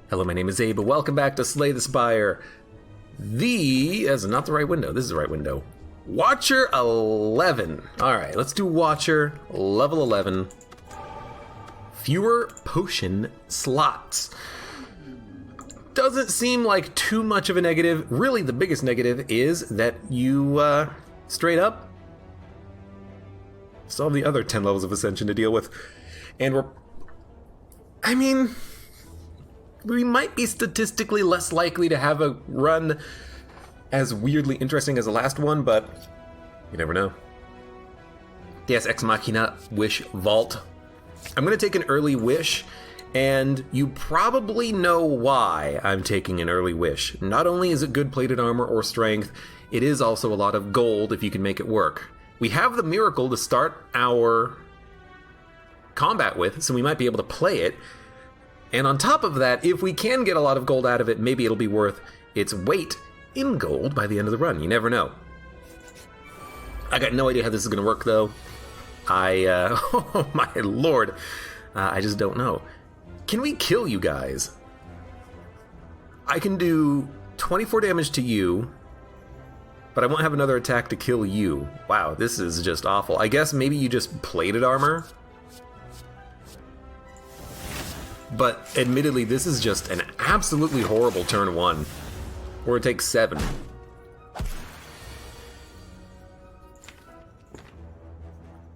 Hello, my name is Abe, and welcome back to Slay the Spire. That's not the right window. This is the right window. Watcher 11. Alright, let's do Watcher, level 11. Fewer potion slots. Doesn't seem like too much of a negative. Really, the biggest negative is that you, straight up, still have the other 10 levels of Ascension to deal with. And we might be statistically less likely to have a run as weirdly interesting as the last one, but you never know. Deus Ex Machina Wish Vault. I'm going to take an early wish, and you probably know why I'm taking an early wish. Not only is it good plated armor or strength, it is also a lot of gold if you can make it work. We have the miracle to start our combat with, so we might be able to play it. And on top of that, if we can get a lot of gold out of it, maybe it'll be worth its weight in gold by the end of the run. You never know. I got no idea how this is going to work, though. Oh my lord. I just don't know. Can we kill you guys? I can do 24 damage to you, but I won't have another attack to kill you. Wow, this is just awful. I guess maybe you just plated armor? But admittedly, this is just an absolutely horrible turn 1. Or it takes 7.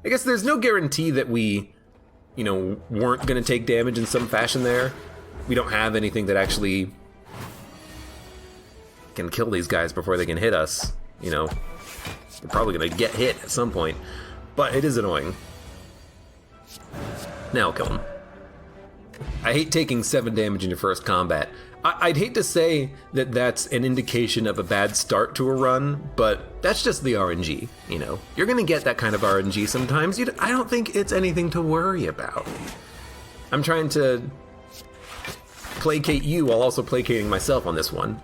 I guess there's no guarantee that we, weren't going to take damage in some fashion there. We don't have anything that actually can kill these guys before they can hit us. We're probably going to get hit at some point. But it is annoying. Now I'll kill him. I hate taking 7 damage in your first combat. I'd hate to say that that's an indication of a bad start to a run, but that's just the RNG, You're gonna get that kind of RNG sometimes. I don't think it's anything to worry about. I'm trying to placate you while also placating myself on this one.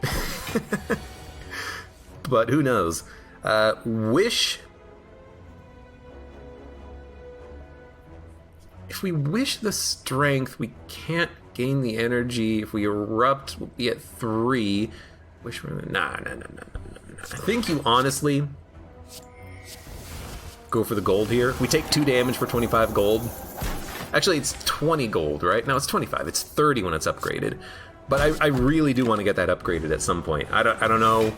But who knows? Wish... If we wish the strength, we can't gain the energy. If we erupt, we'll be at 3. Wish for... Nah. I think you honestly go for the gold here. We take 2 damage for 25 gold. Actually, it's 20 gold, right? No, it's 25. It's 30 when it's upgraded. But I really do want to get that upgraded at some point. I don't know.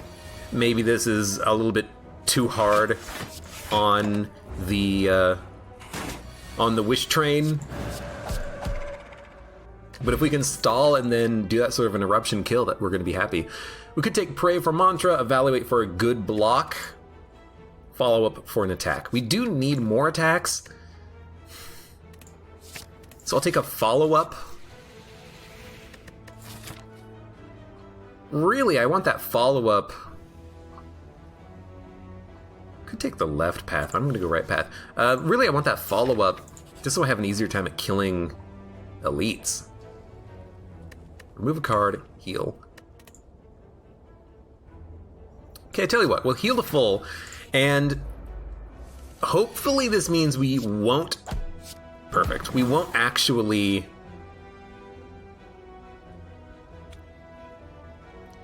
Maybe this is a little bit too hard on the wish train. But if we can stall and then do that sort of an eruption kill, that we're going to be happy. We could take Pray for Mantra, Evaluate for a good block, follow up for an attack. We do need more attacks. So I'll take a follow-up. Really, I want that follow-up. Could take the left path. I'm going to go right path. Really, I want that follow-up just so I have an easier time at killing elites. Remove a card, heal. Okay, I tell you what, we'll heal to full, and hopefully this means we won't... Perfect. We won't actually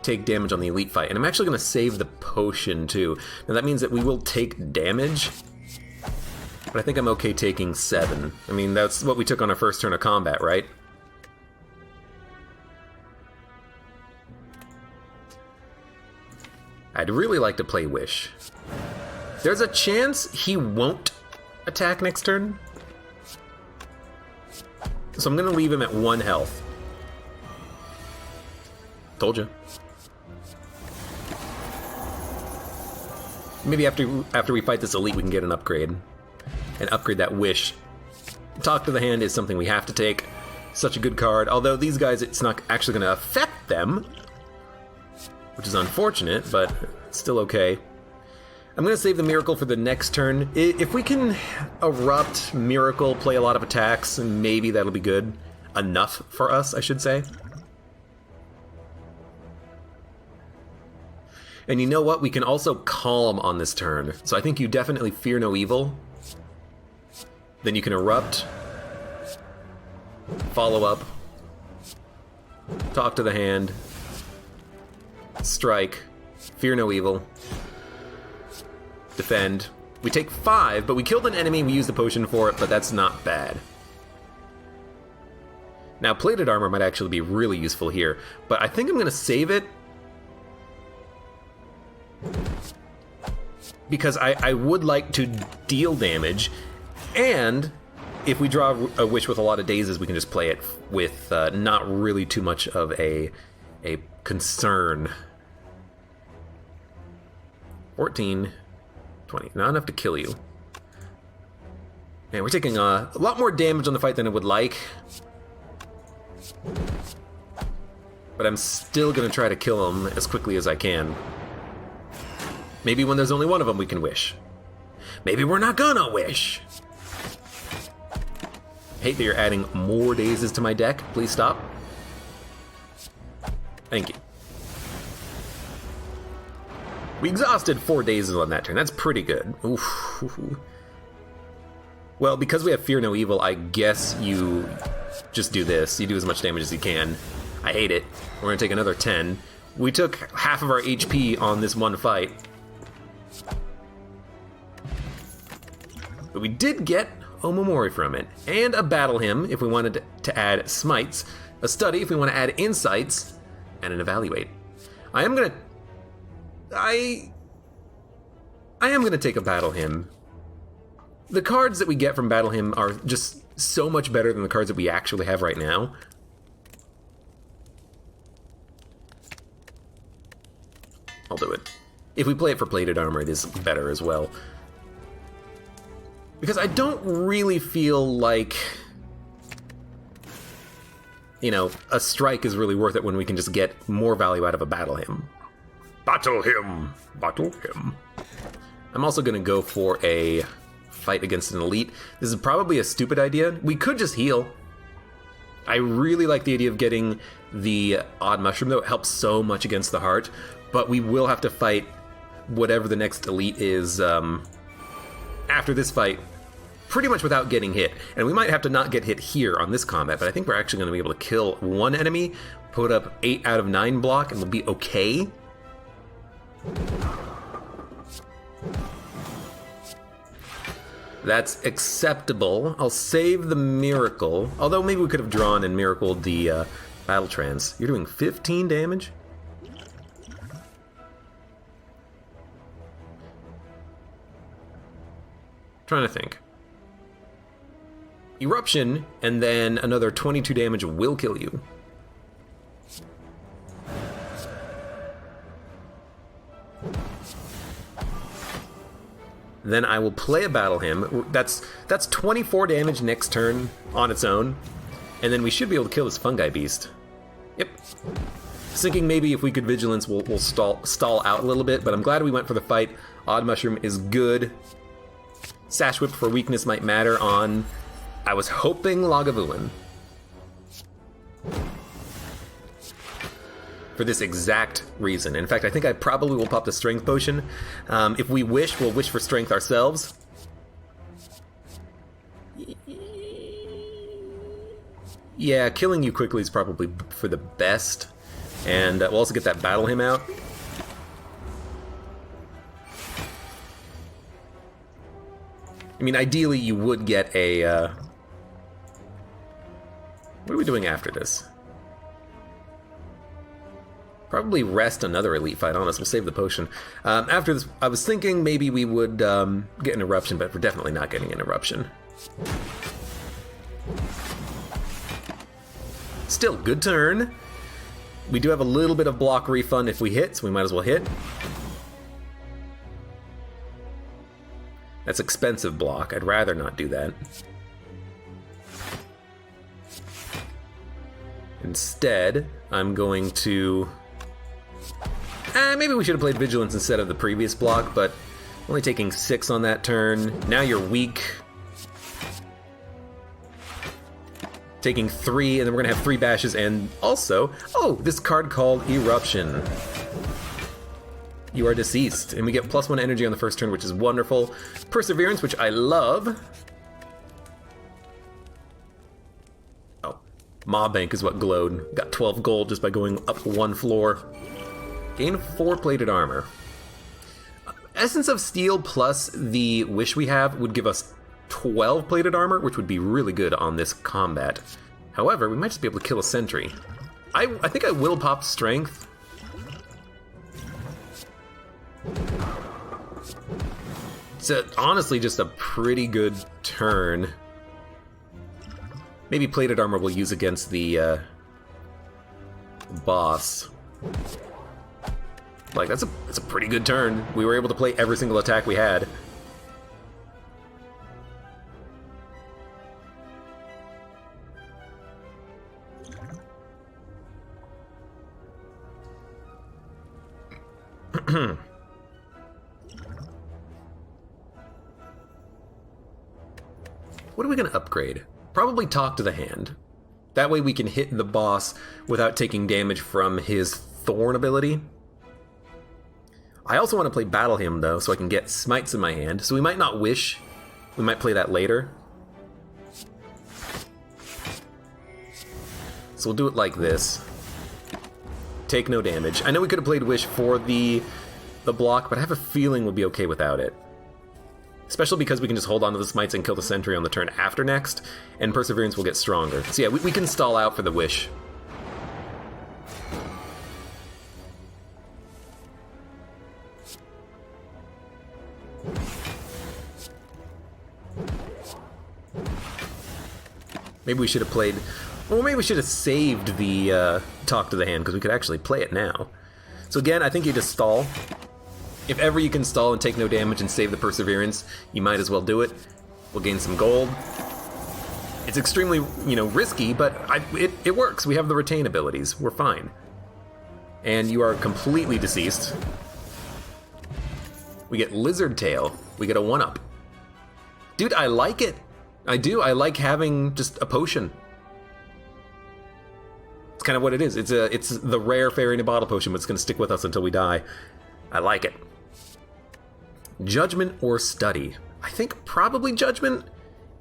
take damage on the elite fight, and I'm actually going to save the potion too. Now that means that we will take damage, but I think I'm okay taking 7. I mean, that's what we took on our first turn of combat, right? I'd really like to play Wish. There's a chance he won't attack next turn, so I'm going to leave him at 1 health. Told you. Maybe after we fight this elite, we can get an upgrade. And upgrade that Wish. Talk to the Hand is something we have to take. Such a good card. Although these guys, it's not actually going to affect them, which is unfortunate, but still okay. I'm going to save the Miracle for the next turn. If we can erupt, Miracle, play a lot of attacks, maybe that'll be good. Enough for us, I should say. And you know what? We can also Calm on this turn. So I think you definitely Fear No Evil. Then you can Erupt. Follow up. talk to the hand, strike, fear no evil, defend. We take 5, but we killed an enemy, we used the potion for it, but that's not bad. Now, plated armor might actually be really useful here, but I think I'm going to save it because I would like to deal damage, and if we draw a wish with a lot of dazes, we can just play it with not really too much of a concern. 14, 20, not enough to kill you. And we're taking a lot more damage on the fight than I would like. But I'm still gonna try to kill him as quickly as I can. Maybe when there's only one of them we can wish. Maybe we're not gonna wish. Hate that you're adding more dazes to my deck. Please stop. Thank you. We exhausted 4 dazes on that turn. That's pretty good. Oof. Well, because we have Fear No Evil, I guess you just do this. You do as much damage as you can. I hate it. We're gonna take another 10. We took half of our HP on this one fight. But we did get Omamori from it, and a Battle Hymn if we wanted to add Smites, a Study if we want to add Insights, and an Evaluate. I am gonna take a Battle Hymn. The cards that we get from Battle Hymn are just so much better than the cards that we actually have right now. I'll do it. If we play it for plated armor, it is better as well. Because I don't really feel like, you know, a strike is really worth it when we can just get more value out of a Battle Hymn. Battle Hymn! Battle Hymn. I'm also going to go for a fight against an elite. This is probably a stupid idea. We could just heal. I really like the idea of getting the Odd Mushroom, though. It helps so much against the heart. But we will have to fight whatever the next elite is after this fight, pretty much without getting hit. And we might have to not get hit here on this combat, but I think we're actually going to be able to kill one enemy, put up 8 out of 9 block, and we'll be okay. That's acceptable. I'll save the Miracle, although maybe we could have drawn and miracled the Battle Trance. You're doing 15 damage? Trying to think. Eruption, and then another 22 damage will kill you. Then I will play a Battle Hymn. That's 24 damage next turn on its own, and then we should be able to kill this Fungi Beast. Yep. Thinking maybe if we could Vigilance, we'll stall out a little bit, but I'm glad we went for the fight. Odd Mushroom is good. Sash Whip for weakness might matter on, I was hoping, Lagavulin. For this exact reason. In fact, I think I probably will pop the Strength Potion. If we wish, we'll wish for Strength ourselves. Yeah, killing you quickly is probably for the best. And we'll also get that Battle Hymn out. I mean, ideally, you would get a... What are we doing after this? Probably rest another elite fight on us. We'll save the potion. After this, I was thinking maybe we would get an Eruption, but we're definitely not getting an Eruption. Still, good turn. We do have a little bit of block refund if we hit, so we might as well hit. That's expensive block. I'd rather not do that. Instead, I'm going to... maybe we should have played Vigilance instead of the previous block, but only taking 6 on that turn. Now you're weak. Taking 3, and then we're going to have 3 bashes, and also... Oh, this card called Eruption. You are deceased, and we get +1 energy on the first turn, which is wonderful. Perseverance, which I love. Oh, Mob Bank is what glowed. Got 12 gold just by going up one floor. Gain 4 plated armor. Essence of Steel plus the wish we have would give us 12 plated armor, which would be really good on this combat. However, we might just be able to kill a sentry. I think I will pop strength. It's honestly just a pretty good turn. Maybe plated armor we'll use against the boss. Like, that's a pretty good turn. We were able to play every single attack we had. What are we going to upgrade? Probably Talk to the Hand. That way we can hit the boss without taking damage from his Thorn ability. I also want to play Battle Hymn, though, so I can get smites in my hand. So we might not wish. We might play that later. So we'll do it like this. Take no damage. I know we could have played Wish for the block, but I have a feeling we'll be okay without it. Especially because we can just hold on to the smites and kill the sentry on the turn after next, and Perseverance will get stronger. So yeah, we can stall out for the Wish. Maybe we should have played... Well, maybe we should have saved the Talk to the Hand, because we could actually play it now. So again, I think you just stall. If ever you can stall and take no damage and save the Perseverance, you might as well do it. We'll gain some gold. It's extremely, risky, but it works. We have the retain abilities. We're fine. And you are completely deceased. We get Lizard Tail. We get a 1-up. Dude, I like it. I do. I like having just a potion. It's kind of what it is. It's the rare fairy in a bottle potion, but it's going to stick with us until we die. I like it. Judgment or Study? I think probably Judgment.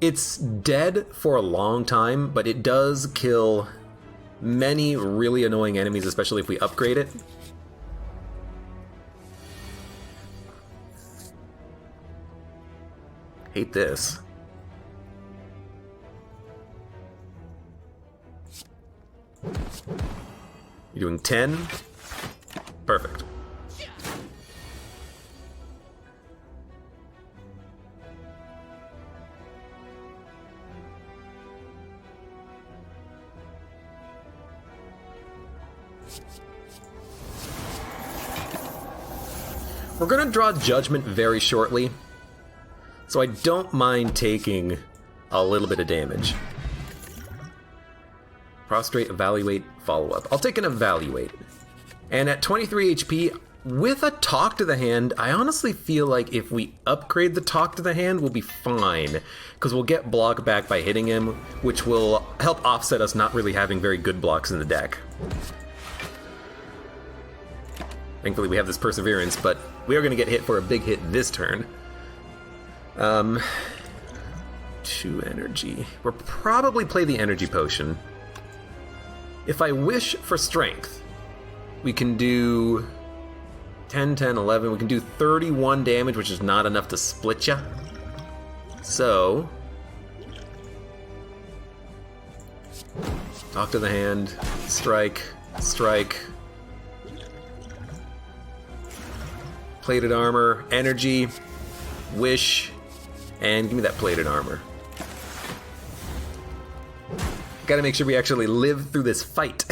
It's dead for a long time, but it does kill many really annoying enemies, especially if we upgrade it. Hate this. You're doing 10? Perfect. We're gonna draw Judgment very shortly, so I don't mind taking a little bit of damage. Prostrate, Evaluate, Follow-up. I'll take an Evaluate. And at 23 HP, with a Talk to the Hand, I honestly feel like if we upgrade the Talk to the Hand, we'll be fine. Because we'll get block back by hitting him, which will help offset us not really having very good blocks in the deck. Thankfully we have this Perseverance, but we are going to get hit for a big hit this turn. 2 energy. We'll probably play the energy potion. If I wish for strength, we can do 10, 10, 11. We can do 31 damage, which is not enough to split ya. So, Talk to the Hand, strike, strike. Plated armor, energy, wish, and give me that plated armor. Gotta make sure we actually live through this fight.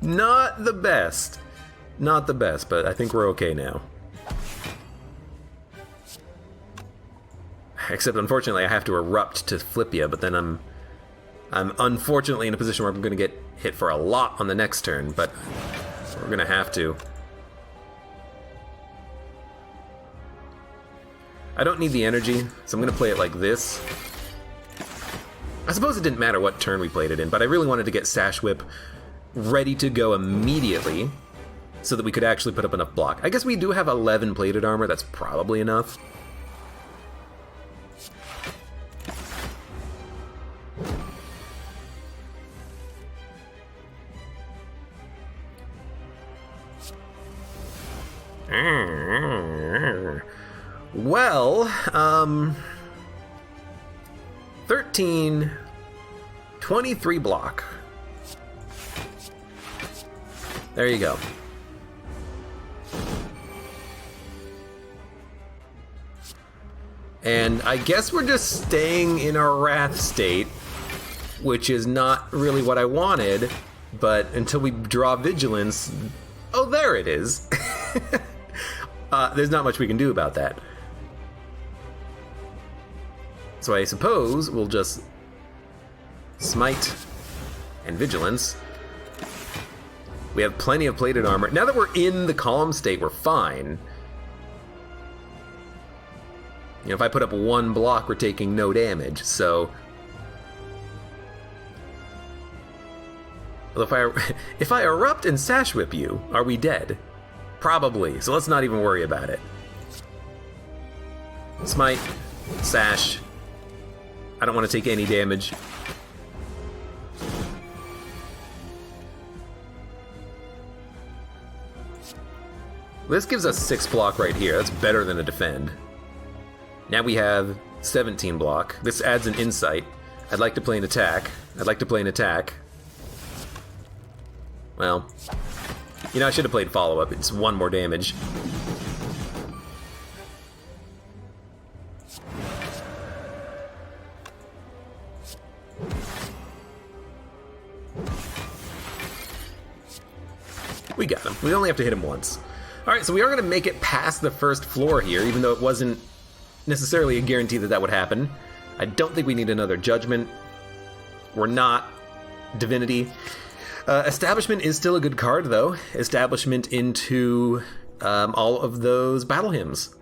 Not the best. Not the best, but I think we're okay now. Except, unfortunately, I have to erupt to flip you, but then I'm unfortunately in a position where I'm gonna get hit for a lot on the next turn, but we're gonna have to. I don't need the energy, so I'm gonna play it like this. I suppose it didn't matter what turn we played it in, but I really wanted to get Sash Whip ready to go immediately so that we could actually put up enough block. I guess we do have 11 plated armor, that's probably enough. Well, 13, 23 block. There you go. And I guess we're just staying in our wrath state, which is not really what I wanted, but until we draw vigilance... Oh, there it is! There's not much we can do about that. So I suppose we'll just smite and vigilance. We have plenty of plated armor. Now that we're in the calm state, we're fine. You know, if I put up one block, we're taking no damage, so... Well, if I erupt and sash whip you, are we dead? Probably, so let's not even worry about it. Smite, sash. I don't want to take any damage. This gives us 6 block right here. That's better than a defend. Now we have 17 block. This adds an insight. I'd like to play an attack. Well, you know, I should have played follow-up. It's 1 more damage. We got him. We only have to hit him once. Alright, so we are going to make it past the first floor here, even though it wasn't necessarily a guarantee that that would happen. I don't think we need another judgment. We're not divinity. Establishment is still a good card, though. Establishment into all of those battle hymns.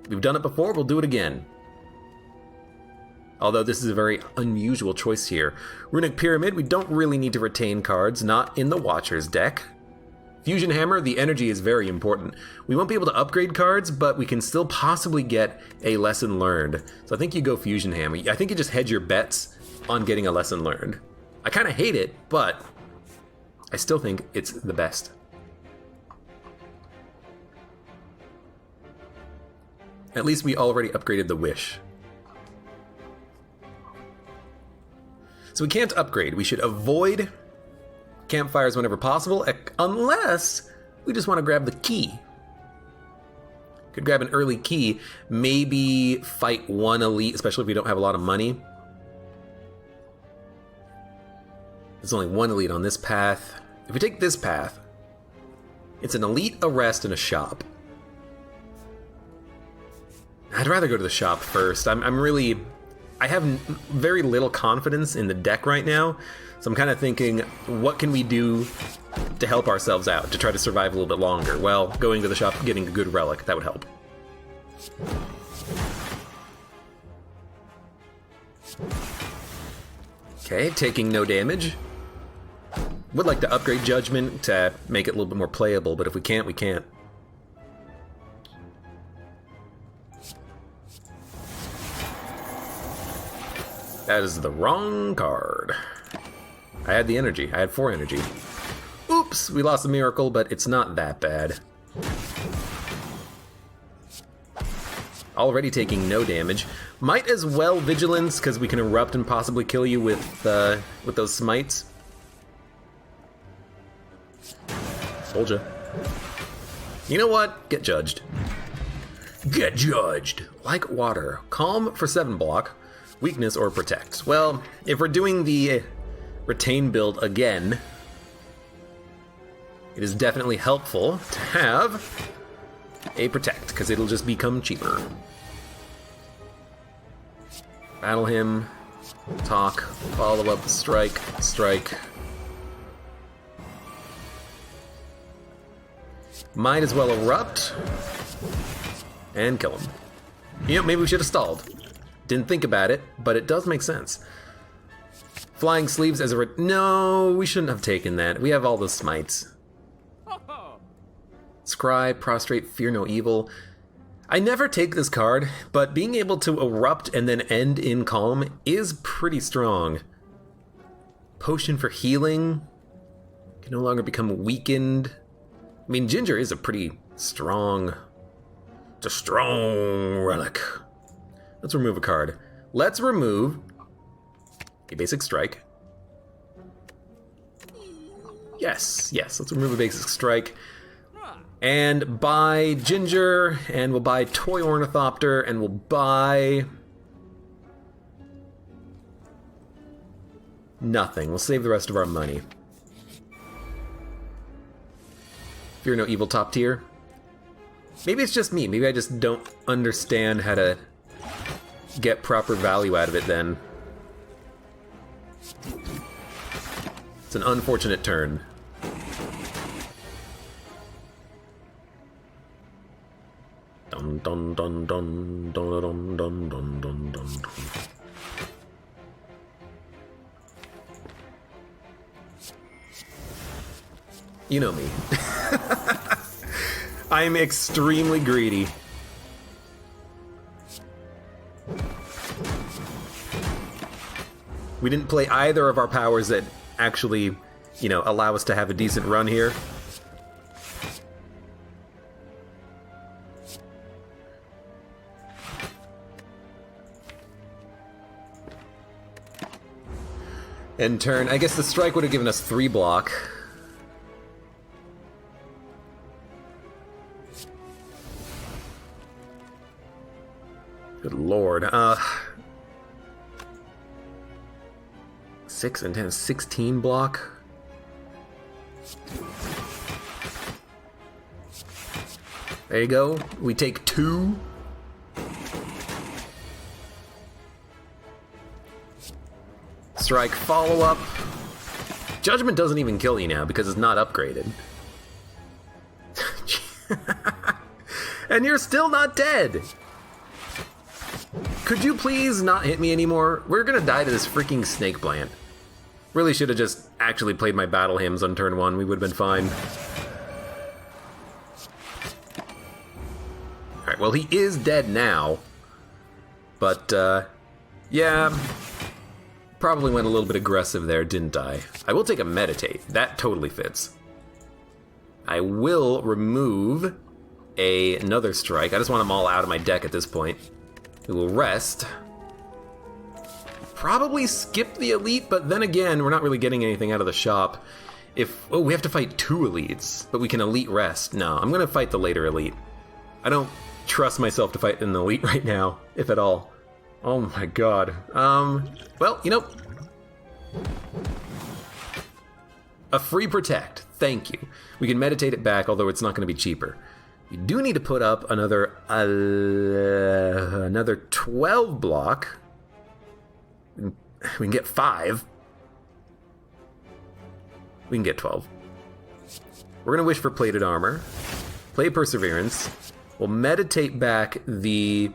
We've done it before, we'll do it again. Although this is a very unusual choice here. Runic Pyramid, we don't really need to retain cards, not in the Watcher's deck. Fusion Hammer, the energy is very important. We won't be able to upgrade cards, but we can still possibly get a lesson learned. So I think you go Fusion Hammer. I think you just hedge your bets on getting a lesson learned. I kind of hate it, but I still think it's the best. At least we already upgraded the Wish. So we can't upgrade. We should avoid campfires whenever possible, unless we just want to grab the key. Could grab an early key, maybe fight one elite, especially if we don't have a lot of money. There's only one elite on this path. If we take this path, it's an elite, a rest, and a shop. I'd rather go to the shop first. I have very little confidence in the deck right now, so I'm kind of thinking, what can we do to help ourselves out, to try to survive a little bit longer? Well, going to the shop, getting a good relic, that would help. Okay, taking no damage. Would like to upgrade Judgment to make it a little bit more playable, but if we can't, we can't. That is the wrong card. I had the energy. I had 4 energy. Oops, we lost a miracle, but it's not that bad. Already taking no damage. Might as well vigilance, because we can erupt and possibly kill you with those smites. Told ya. You know what? Get judged. Get judged. Like water. Calm for 7 block. Weakness or protect. Well, if we're doing the retain build again, it is definitely helpful to have a protect, because it'll just become cheaper. Battle him, talk, follow up, strike, strike. Might as well erupt and kill him. You know, maybe we should have stalled. Didn't think about it, but it does make sense. Flying sleeves as a no, we shouldn't have taken that. We have all the smites. Scry, prostrate, fear no evil. I never take this card, but being able to erupt and then end in calm is pretty strong. Potion for healing. Can no longer become weakened. I mean, Ginger is a pretty strong... It's a strong relic. Let's remove a card. Let's remove a basic strike. Yes, let's remove a basic strike. And buy Ginger, and we'll buy Toy Ornithopter, and we'll buy... nothing. We'll save the rest of our money. Fear no evil top tier. Maybe it's just me. Maybe I just don't understand how to get proper value out of it then. It's an unfortunate turn. Dun dun dun dun dun dun dun dun dun dun. You know me. I'm extremely greedy. We didn't play either of our powers that actually, you know, allow us to have a decent run here. End turn. I guess the strike would have given us 3 block. Good lord. 6 and 10, 16 block. There you go. We take 2. Strike follow-up. Judgment doesn't even kill you now because it's not upgraded. And you're still not dead! Could you please not hit me anymore? We're gonna die to this freaking snake plant. Really should have just actually played my battle hymns on turn 1. We would have been fine. Alright, well he is dead now. But, yeah. Probably went a little bit aggressive there, didn't I? I will take a meditate. That totally fits. I will remove another strike. I just want them all out of my deck at this point. We will rest. Probably skip the elite, but then again, we're not really getting anything out of the shop. Oh, we have to fight 2 elites, but we can elite rest. No, I'm gonna fight the later elite. I don't trust myself to fight an elite right now, if at all. Oh my god. Well, you know, a free protect. Thank you. We can meditate it back, although it's not going to be cheaper. We do need to put up another 12 block. We can get 5. We can get 12. We're going to wish for plated armor. Play perseverance. We'll meditate back the...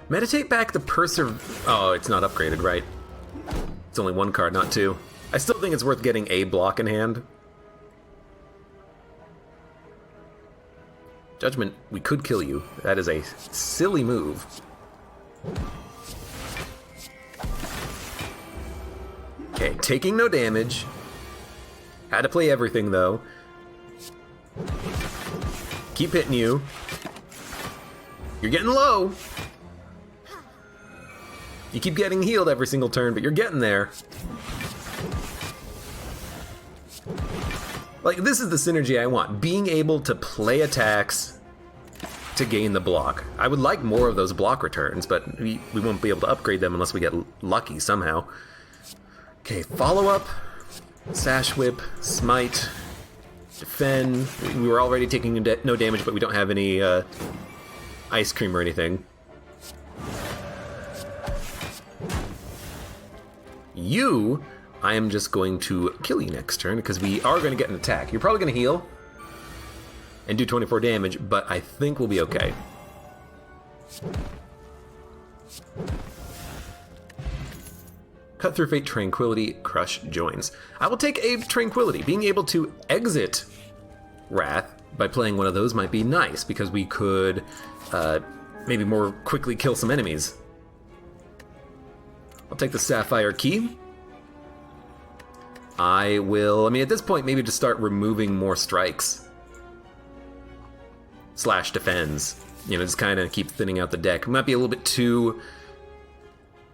Meditate back the Oh, it's not upgraded, right? It's only 1 card, not 2. I still think it's worth getting a block in hand. Judgment, we could kill you. That is a silly move. Okay, taking no damage. Had to play everything, though. Keep hitting you. You're getting low. You keep getting healed every single turn, but you're getting there. Like, this is the synergy I want. Being able to play attacks to gain the block. I would like more of those block returns, but we won't be able to upgrade them unless we get lucky somehow. Okay, follow-up. Sash Whip, Smite, Defend. We were already taking no damage, but we don't have any Ice Cream or anything. You, I am just going to kill you next turn because we are going to get an attack. You're probably going to heal and do 24 damage, but I think we'll be okay. Cut through Fate, Tranquility, Crush joins. I will take Abe Tranquility. Being able to exit Wrath by playing one of those might be nice because we could maybe more quickly kill some enemies. I'll take the Sapphire Key. I will, I mean, at this point, maybe just start removing more strikes. / defends. You know, just kind of keep thinning out the deck. Might be a little bit too...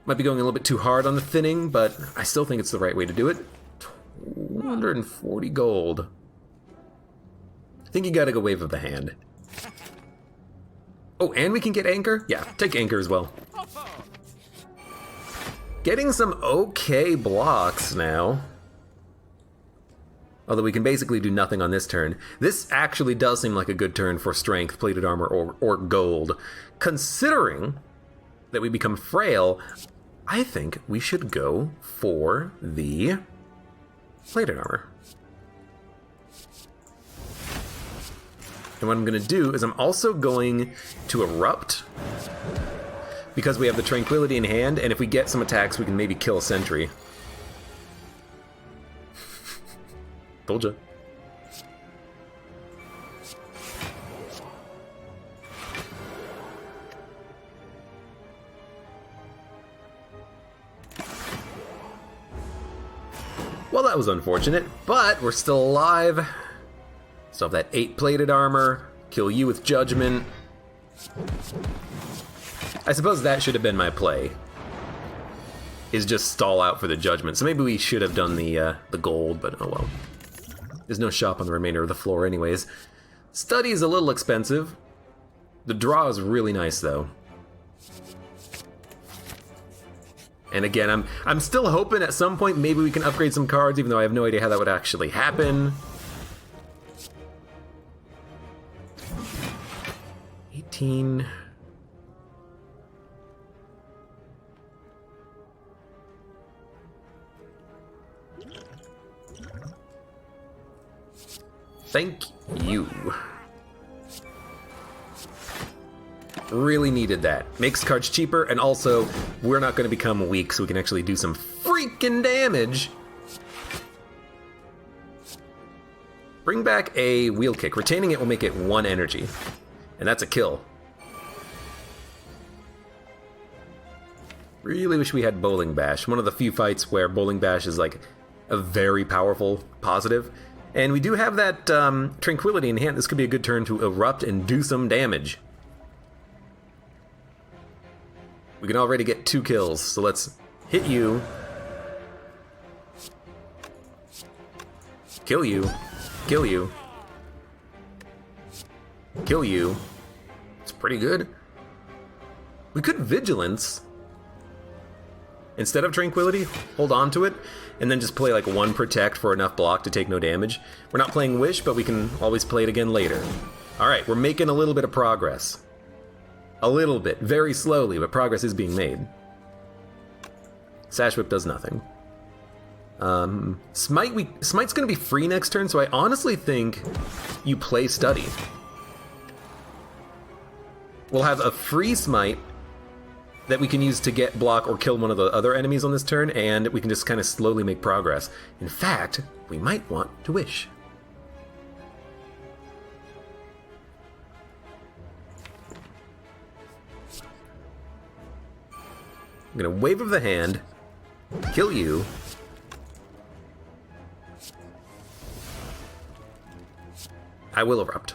Might be going a little bit too hard on the thinning, but I still think it's the right way to do it. 240 gold. I think you gotta go Wave of the Hand. Oh, and we can get Anchor? Yeah, take Anchor as well. Getting some okay blocks now. Although we can basically do nothing on this turn. This actually does seem like a good turn for Strength, Plated Armor, or Gold. Considering that we become frail, I think we should go for the Plated Armor. And what I'm going to do is I'm also going to Erupt, because we have the Tranquility in hand, and if we get some attacks, we can maybe kill a Sentry. Told ya. Well, that was unfortunate, but we're still alive. Still have that 8 plated armor. Kill you with Judgment. I suppose that should have been my play. Is just stall out for the Judgment. So maybe we should have done the gold, but oh well. There's no shop on the remainder of the floor anyways. Study is a little expensive. The draw is really nice though. And again, I'm still hoping at some point maybe we can upgrade some cards, even though I have no idea how that would actually happen. 18. Thank you. Really needed that. Makes cards cheaper, and also, we're not going to become weak, so we can actually do some freaking damage. Bring back a Wheel Kick. Retaining it will make it 1 energy. And that's a kill. Really wish we had Bowling Bash. One of the few fights where Bowling Bash is like a very powerful positive. And we do have that Tranquility in hand. This could be a good turn to Erupt and do some damage. We can already get 2 kills, so let's hit you. Kill you. Kill you. Kill you. It's pretty good. We could Vigilance. Instead of Tranquility, hold on to it, and then just play like 1 Protect for enough block to take no damage. We're not playing Wish, but we can always play it again later. Alright, we're making a little bit of progress. A little bit, very slowly, but progress is being made. Sash Whip does nothing. Smite's gonna be free next turn, so I honestly think you play Study. We'll have a free Smite that we can use to get block or kill one of the other enemies on this turn, and we can just kind of slowly make progress. In fact, we might want to Wish. I'm gonna Wave of the Hand, kill you. I will Erupt.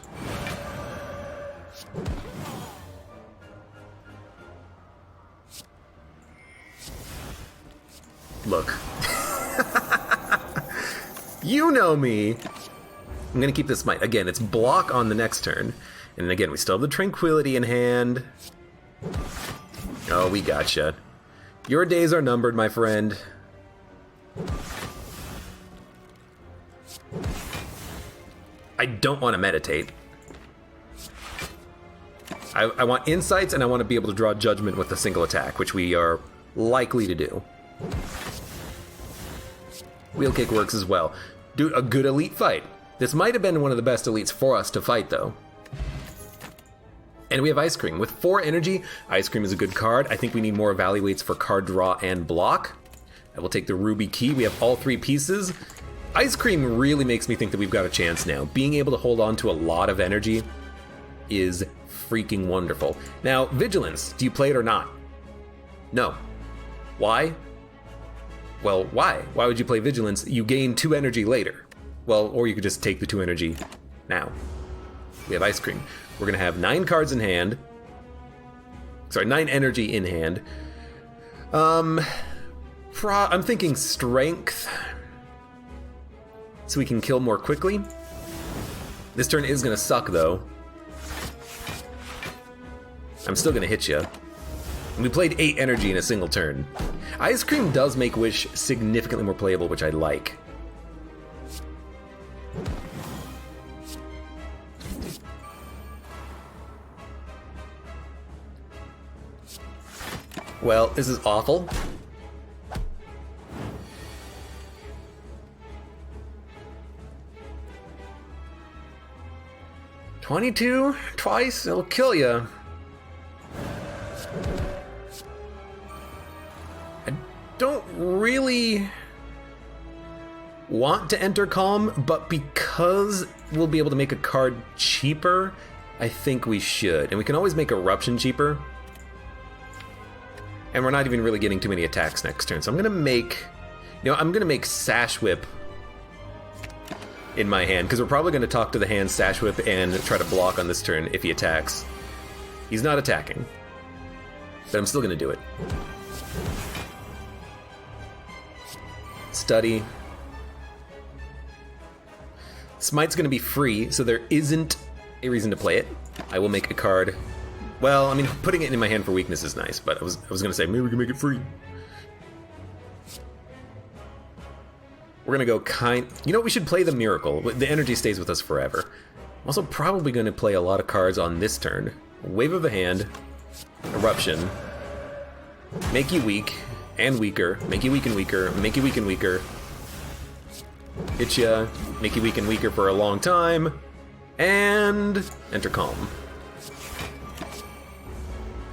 Look. You know me. I'm gonna keep this Smite. Again, it's block on the next turn. And again, we still have the Tranquility in hand. Oh, we gotcha. Your days are numbered, my friend. I don't want to meditate. I want insights, and I want to be able to draw Judgment with a single attack, which we are likely to do. Wheel Kick works as well. Do a good elite fight. This might have been one of the best elites for us to fight, though. And we have Ice Cream. With 4 energy, Ice Cream is a good card. I think we need more evaluates for card draw and block. I will take the Ruby Key. We have all 3 pieces. Ice Cream really makes me think that we've got a chance now. Being able to hold on to a lot of energy is freaking wonderful. Now, Vigilance, do you play it or not? No. Why? Well, why? Why would you play Vigilance? You gain 2 energy later. Well, or you could just take the 2 energy now. We have Ice Cream. We're gonna have 9 cards in hand. Sorry, 9 energy in hand. I'm thinking Strength, so we can kill more quickly. This turn is gonna suck though. I'm still gonna hit you. And we played 8 energy in a single turn. Ice Cream does make Wish significantly more playable, which I like. Well, this is awful. $22 twice, it'll kill you. I don't really want to enter Calm, but because we'll be able to make a card cheaper, I think we should. And we can always make Eruption cheaper. And we're not even really getting too many attacks next turn. So I'm gonna make, I'm gonna make Sash Whip in my hand, because we're probably gonna talk to the hand Sash Whip and try to block on this turn if he attacks. He's not attacking, but I'm still gonna do it. Study. Smite's gonna be free, so there isn't a reason to play it. I will make a card. Well, I mean, putting it in my hand for weakness is nice, but I was gonna say, maybe we can make it free. We're gonna go we should play the Miracle. The energy stays with us forever. I'm also probably gonna play a lot of cards on this turn. Wave of the Hand, Eruption, make you weak and weaker, make you weak and weaker, make you weak and weaker, hit ya, make you weak and weaker for a long time, and enter Calm.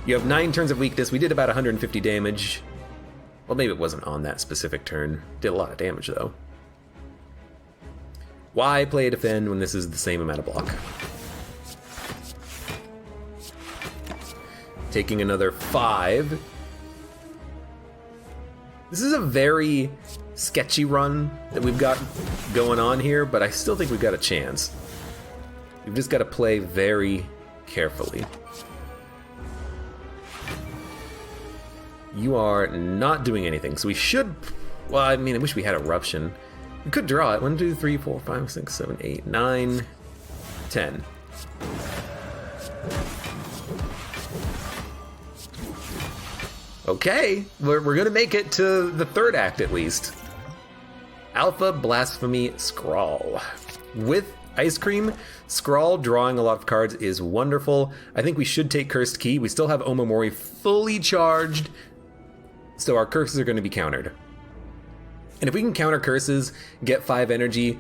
You have 9 turns of weakness. We did about 150 damage. Well, maybe it wasn't on that specific turn. Did a lot of damage, though. Why play a Defend when this is the same amount of block? Taking another 5. This is a very sketchy run that we've got going on here, but I still think we've got a chance. We've just got to play very carefully. You are not doing anything, so we should... Well, I mean, I wish we had Eruption. We could draw it. 1, 2, 3, 4, 5, 6, 7, 8, 9, 10. Okay, we're gonna make it to the 3rd act at least. Alpha Blasphemy Scrawl. With Ice Cream, Scrawl drawing a lot of cards is wonderful. I think we should take Cursed Key. We still have Omamori fully charged, so our curses are going to be countered. And if we can counter curses, get 5 energy,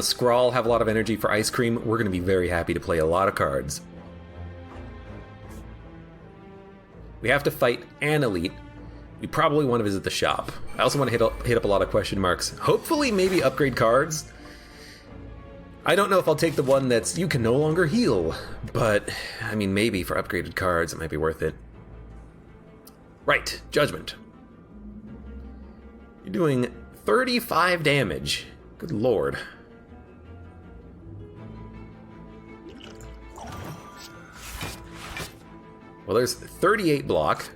Scrawl have a lot of energy for Ice Cream, we're going to be very happy to play a lot of cards. We have to fight an elite. We probably want to visit the shop. I also want to hit up a lot of question marks. Hopefully maybe upgrade cards. I don't know if I'll take the one that's you can no longer heal, but I mean, maybe for upgraded cards it might be worth it. Right, Judgment. You're doing 35 damage. Good lord. Well, there's 38 block.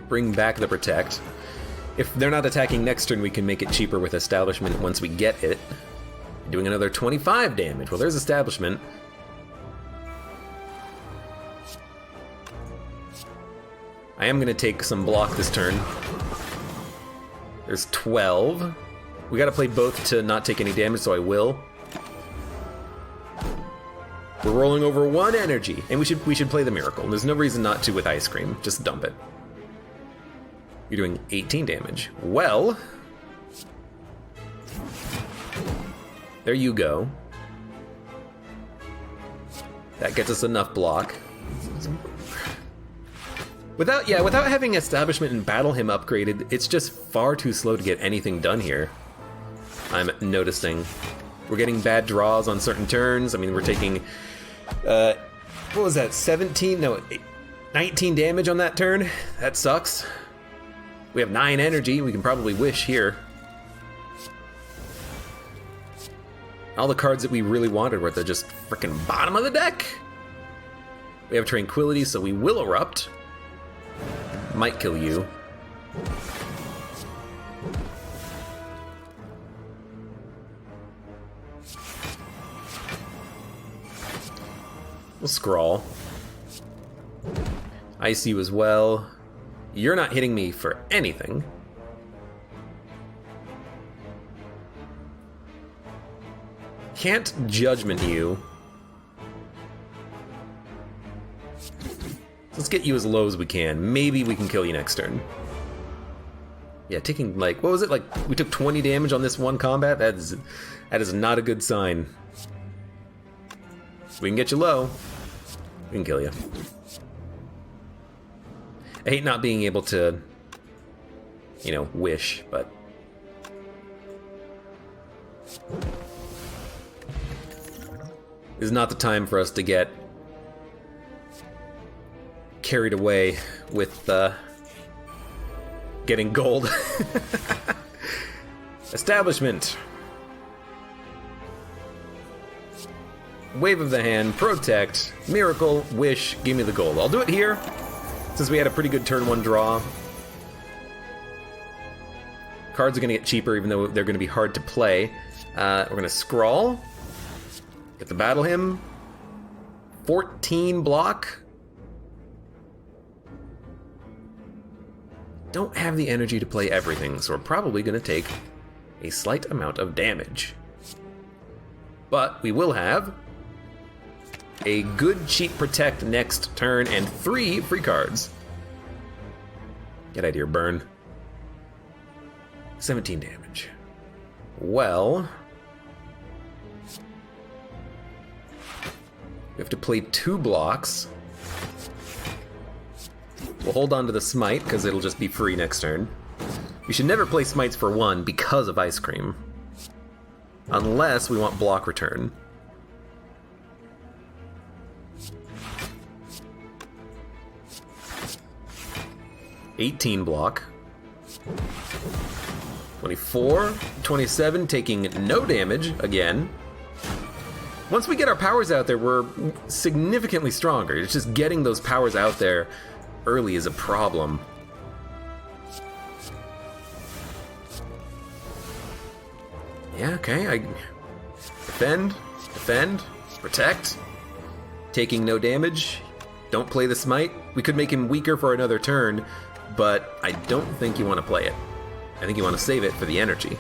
Bring back the Protect. If they're not attacking next turn, we can make it cheaper with Establishment once we get it. Doing another 25 damage. Well, there's Establishment. I am going to take some block this turn. There's 12. We got to play both to not take any damage, so I will. We're rolling over 1 energy, and we should play the Miracle. There's no reason not to with Ice Cream. Just dump it. You're doing 18 damage. Well, there you go. That gets us enough block. Without having Establishment and Battle Hymn upgraded, it's just far too slow to get anything done here. I'm noticing. We're getting bad draws on certain turns. I mean, we're taking, what was that, 17? No, 19 damage on that turn. That sucks. We have 9 energy. We can probably wish here. All the cards that we really wanted were at the just frickin' bottom of the deck. We have Tranquility, so we will erupt. Might kill you. We'll scrawl. Ice you as well. You're not hitting me for anything. Can't Judgment you. Let's get you as low as we can. Maybe we can kill you next turn. Yeah, taking like, what was it? Like, we took 20 damage on this one combat? That is not a good sign. We can get you low. We can kill you. I hate not being able to, you know, wish, but... This is not the time for us to get carried away with getting gold. Establishment. Wave of the hand, protect, miracle, wish, give me the gold. I'll do it here, since we had a pretty good turn 1 draw. Cards are going to get cheaper, even though they're going to be hard to play. We're going to scrawl. Get the battle hymn. 14 block. Don't have the energy to play everything, so we're probably going to take a slight amount of damage. But we will have a good cheap protect next turn and 3 free cards. Get out of here, burn. 17 damage. Well, we have to play 2 blocks. We'll hold on to the smite, because it'll just be free next turn. We should never play smites for 1 because of Ice Cream. Unless we want block return. $18 block. 24, 27, taking no damage again. Once we get our powers out there, we're significantly stronger. It's just getting those powers out there early is a problem. Yeah, okay, I defend, protect, taking no damage, don't play the smite. We could make him weaker for another turn, but I don't think you want to play it. I think you want to save it for the energy.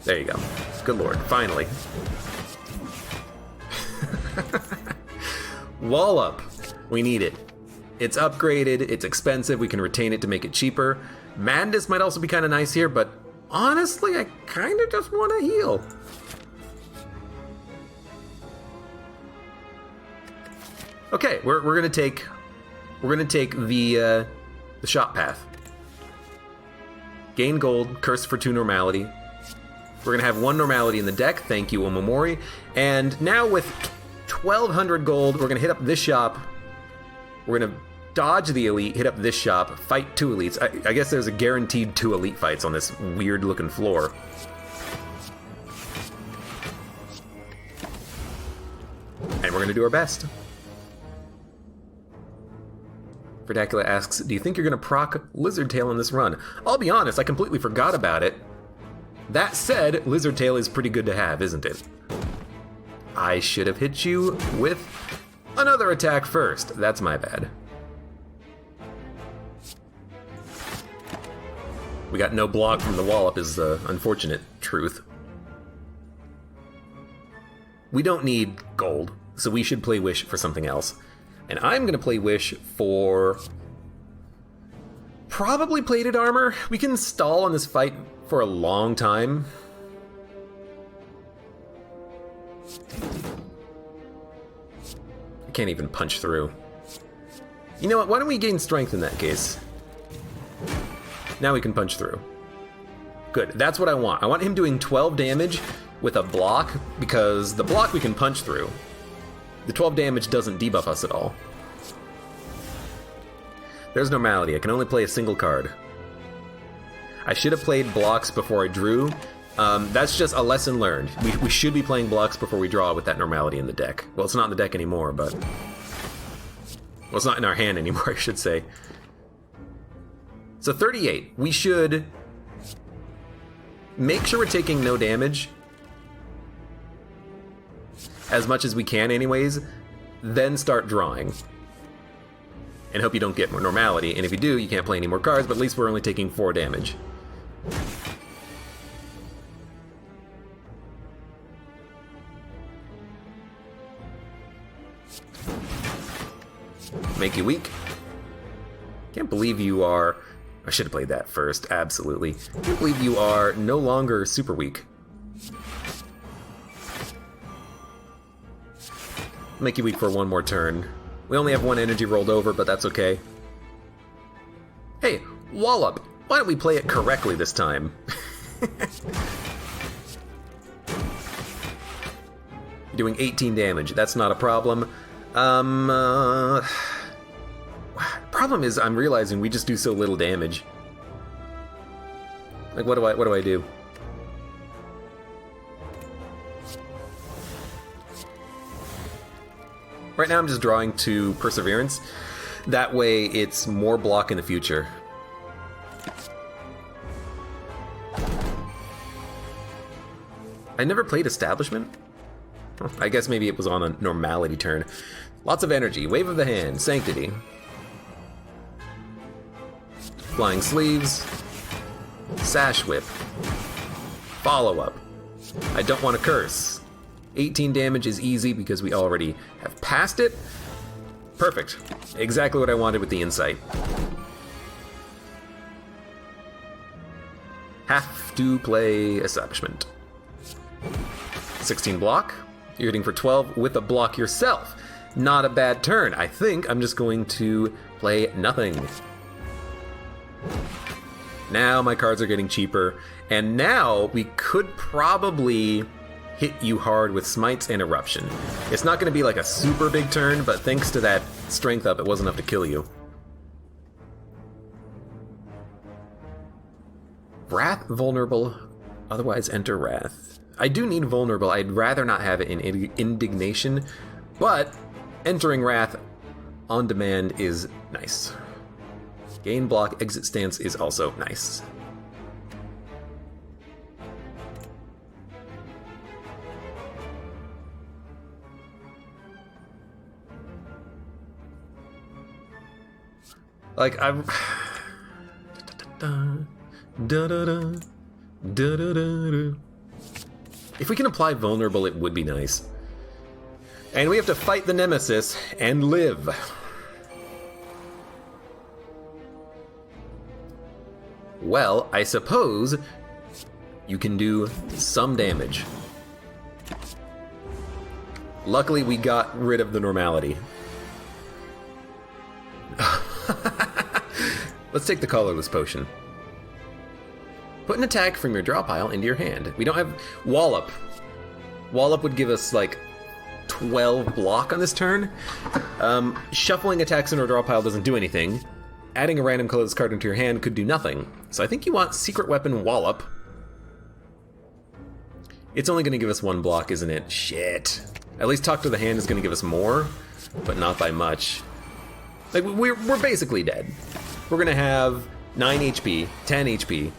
There you go. Good lord, finally. Wall up. We need it. It's upgraded, it's expensive, we can retain it to make it cheaper. Madness might also be kind of nice here, but honestly, I kind of just want to heal. Okay, we're gonna take the shop path. Gain gold, curse for 2 normality. We're gonna have 1 normality in the deck. Thank you, Omamori. And now with 1,200 gold, we're gonna hit up this shop. We're gonna dodge the elite, hit up this shop, fight 2 elites. I guess there's a guaranteed 2 elite fights on this weird-looking floor. And we're gonna do our best. Verdacula asks, do you think you're gonna proc Lizard Tail on this run? I'll be honest, I completely forgot about it. That said, Lizard Tail is pretty good to have, isn't it? I should have hit you with another attack first. That's my bad. We got no block from the wallop is the unfortunate truth. We don't need gold, so we should play Wish for something else. And I'm going to play Wish for probably Plated Armor. We can stall on this fight for a long time. I can't even punch through. You know what? Why don't we gain strength in that case? Now we can punch through. Good. That's what I want. I want him doing 12 damage with a block, because the block we can punch through. The 12 damage doesn't debuff us at all. There's normality. I can only play a single card. I should have played blocks before I drew. That's just a lesson learned. We should be playing blocks before we draw with that normality in the deck. Well, it's not in the deck anymore, but... Well, it's not in our hand anymore, I should say. So 38. We should make sure we're taking no damage. As much as we can anyways. Then start drawing. And hope you don't get more normality. And if you do, you can't play any more cards, but at least we're only taking 4 damage. Make you weak. Can't believe you are... I should have played that first, absolutely. Can't believe you are no longer super weak. Make you weak for one more turn. We only have 1 energy rolled over, but that's okay. Hey, Wallop! Why don't we play it correctly this time? You're doing 18 damage. That's not a problem. Problem is, I'm realizing we just do so little damage. Like, what do I do? Right now I'm just drawing to Perseverance. That way it's more block in the future. I never played Establishment. I guess maybe it was on a normality turn. Lots of energy. Wave of the Hand. Sanctity. Flying Sleeves. Sash Whip. Follow-up. I don't want to curse. 18 damage is easy because we already have passed it. Perfect. Exactly what I wanted with the insight. Have to play Establishment. 16 block. You're hitting for 12 with a block yourself. Not a bad turn. I think I'm just going to play nothing. Now my cards are getting cheaper. And now we could probably hit you hard with Smites and Eruption. It's not going to be like a super big turn, but thanks to that strength up, it was enough to kill you. Wrath vulnerable, otherwise enter Wrath. I do need vulnerable. I'd rather not have it in Indignation, but entering Wrath on demand is nice. Gain block, exit stance is also nice. Like, I'm... If we can apply vulnerable, it would be nice. And we have to fight the Nemesis and live. Well, I suppose you can do some damage. Luckily, we got rid of the normality. Let's take the colorless potion. Put an attack from your draw pile into your hand. We don't have Wallop. Wallop would give us like 12 block on this turn. Shuffling attacks in our draw pile doesn't do anything. Adding a random colorless card into your hand could do nothing. So I think you want Secret Weapon Wallop. It's only going to give us 1 block, isn't it? Shit. At least Talk to the Hand is going to give us more, but not by much. Like, we're basically dead. We're going to have 9 HP, 10 HP.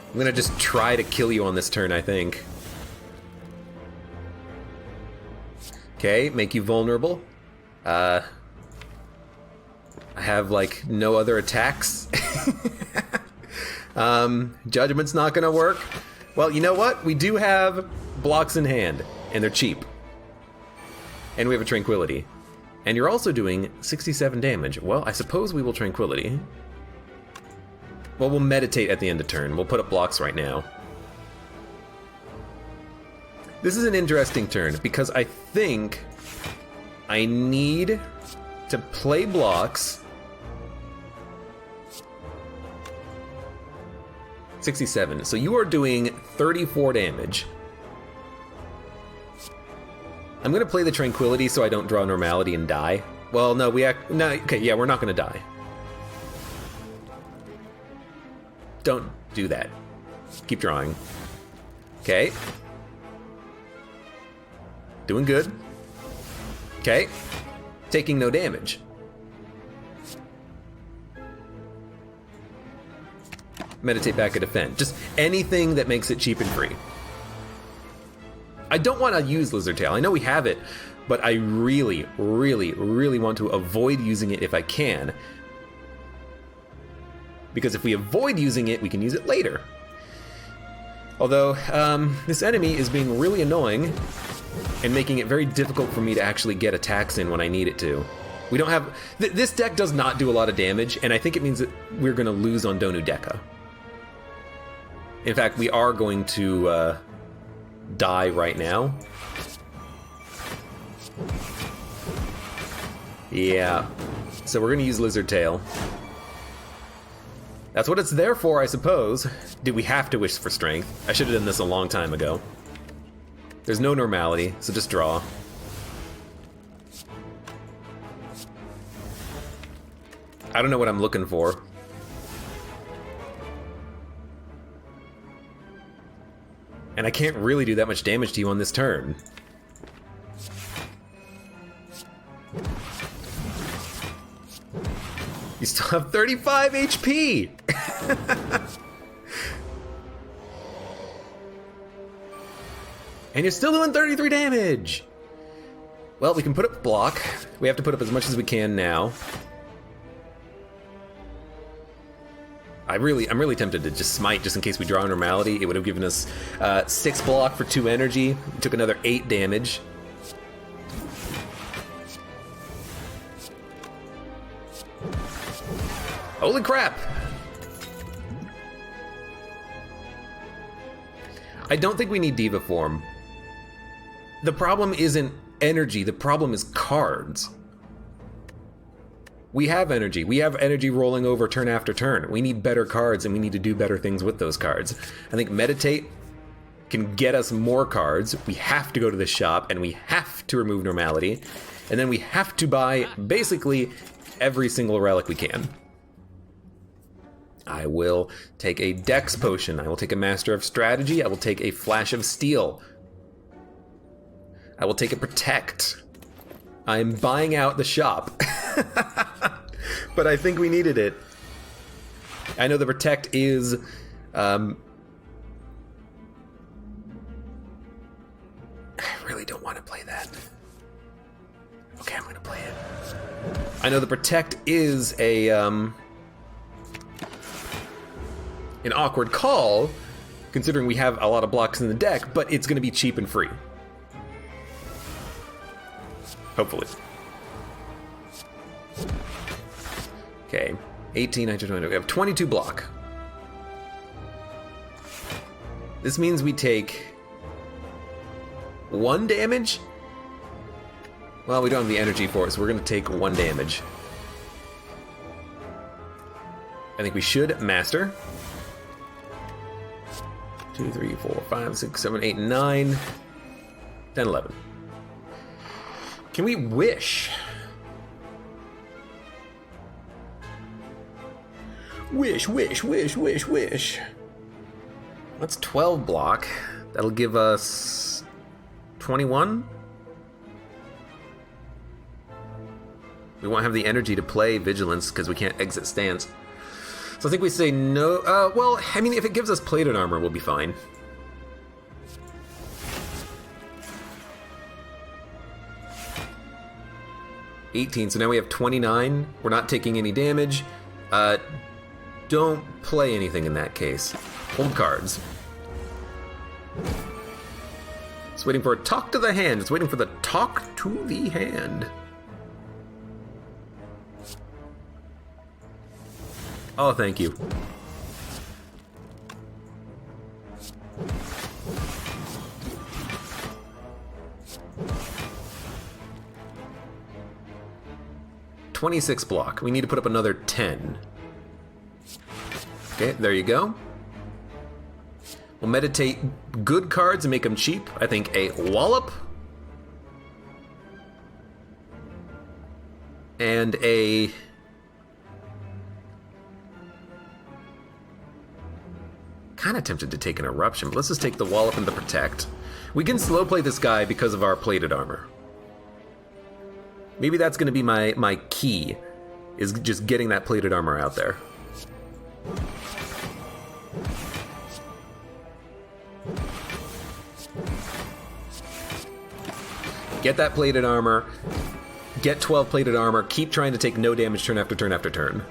I'm going to just try to kill you on this turn, I think. Okay, make you vulnerable. I have, like, no other attacks. Judgment's not gonna work. Well, you know what? We do have blocks in hand, and they're cheap. And we have a Tranquility. And you're also doing 67 damage. Well, I suppose we will Tranquility. Well, we'll Meditate at the end of turn. We'll put up blocks right now. This is an interesting turn, because I think I need to play blocks. 67. So you are doing 34 damage. I'm gonna play the Tranquility so I don't draw Normality and die. Well, no, no, okay, yeah, we're not gonna die. Don't do that. Keep drawing. Okay. Doing good. Okay. Taking no damage. Meditate back and defend. Just anything that makes it cheap and free. I don't want to use Lizard Tail. I know we have it, but I really, really, really want to avoid using it if I can. Because if we avoid using it, we can use it later. Although, this enemy is being really annoying and making it very difficult for me to actually get attacks in when I need it to. We don't have... this deck does not do a lot of damage, and I think it means that we're going to lose on Donu Deka. In fact, we are going to die right now. Yeah. So we're going to use Lizard Tail. That's what it's there for, I suppose. Do we have to wish for strength? I should have done this a long time ago. There's no normality, so just draw. I don't know what I'm looking for. And I can't really do that much damage to you on this turn. You still have 35 HP! And you're still doing 33 damage! Well, we can put up block. We have to put up as much as we can now. I'm really tempted to just smite just in case we draw a normality. It would have given us 6 block for 2 energy. We took another 8 damage. Holy crap! I don't think we need Diva Form. The problem isn't energy, the problem is cards. We have energy. We have energy rolling over turn after turn. We need better cards and we need to do better things with those cards. I think Meditate can get us more cards. We have to go to the shop and we have to remove Normality. And then we have to buy basically every single relic we can. I will take a Dex Potion. I will take a Master of Strategy. I will take a Flash of Steel. I will take a Protect. I'm buying out the shop. But I think we needed it. I know the Protect is... I really don't want to play that. Okay, I'm going to play it. I know the Protect is a... an awkward call, considering we have a lot of blocks in the deck, but it's going to be cheap and free. Hopefully. Okay, 18, 19, 20. We have 22 block. This means we take 1 damage? Well, we don't have the energy for it, so we're going to take 1 damage. I think we should master. 2, 3, 4, 5, 6, 7, 8, 9, 10, 11. Can we wish? Wish, wish, wish, wish, wish. That's 12 block. That'll give us 21. We won't have the energy to play Vigilance because we can't exit stance. So I think we say no. Well, I mean, if it gives us plated armor, we'll be fine. $18, so now we have 29. We're not taking any damage. Don't play anything in that case. Hold cards. It's waiting for a talk to the hand. It's waiting for the talk to the hand. Oh, thank you. 26 block. We need to put up another 10. Okay, there you go. We'll meditate good cards and make them cheap. I think a Wallop. And a... Kind of tempted to take an Eruption, but let's just take the Wallop and the Protect. We can slow play this guy because of our plated armor. Maybe that's going to be my key, is just getting that plated armor out there. Get that plated armor, get 12 plated armor, keep trying to take no damage turn after turn after turn.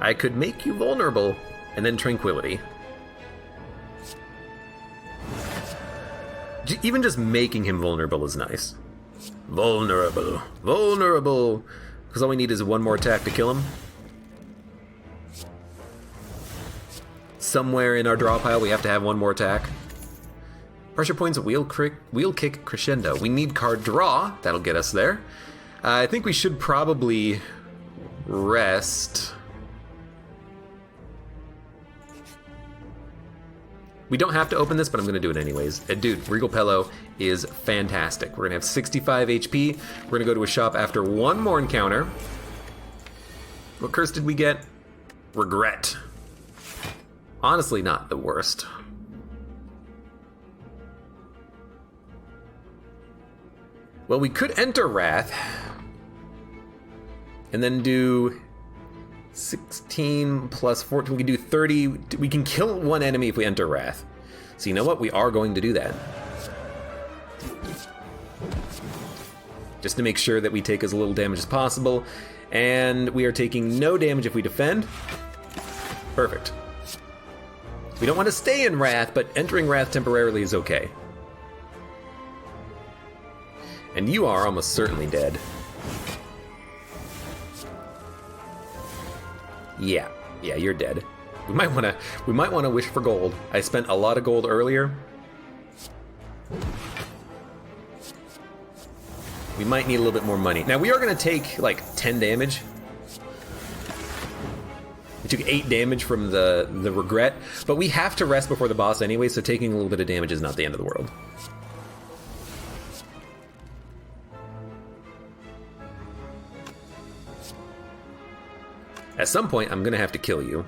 I could make you vulnerable, and then Tranquility. Even just making him vulnerable is nice. Vulnerable. Vulnerable. Because all we need is one more attack to kill him. Somewhere in our draw pile we have to have one more attack. Pressure points, wheel kick, crescendo. We need card draw. That'll get us there. I think we should probably rest. We don't have to open this, but I'm going to do it anyways. Dude, Regal Pello is fantastic. We're going to have 65 HP. We're going to go to a shop after one more encounter. What curse did we get? Regret. Honestly, not the worst. Well, we could enter Wrath. And then do 16 plus 14, we can do 30. We can kill one enemy if we enter Wrath. So you know what? We are going to do that. Just to make sure that we take as little damage as possible. And we are taking no damage if we defend. Perfect. We don't want to stay in Wrath, but entering Wrath temporarily is okay. And you are almost certainly dead. Yeah, you're dead. We might want to wish for gold. I spent a lot of gold earlier. We might need a little bit more money. Now we are going to take like 10 damage. We took 8 damage from the regret, but we have to rest before the boss anyway, so taking a little bit of damage is not the end of the world. At some point, I'm gonna have to kill you.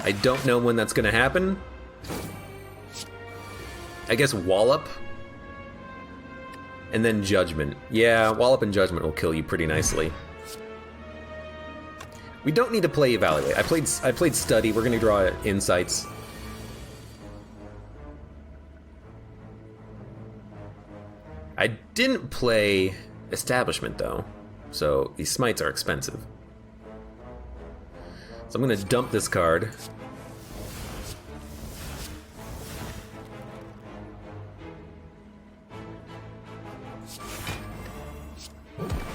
I don't know when that's gonna happen. I guess Wallop. And then Judgment. Yeah, Wallop and Judgment will kill you pretty nicely. We don't need to play Evaluate. I played Study. We're gonna draw Insights. I didn't play Establishment though, so these smites are expensive. So I'm gonna dump this card.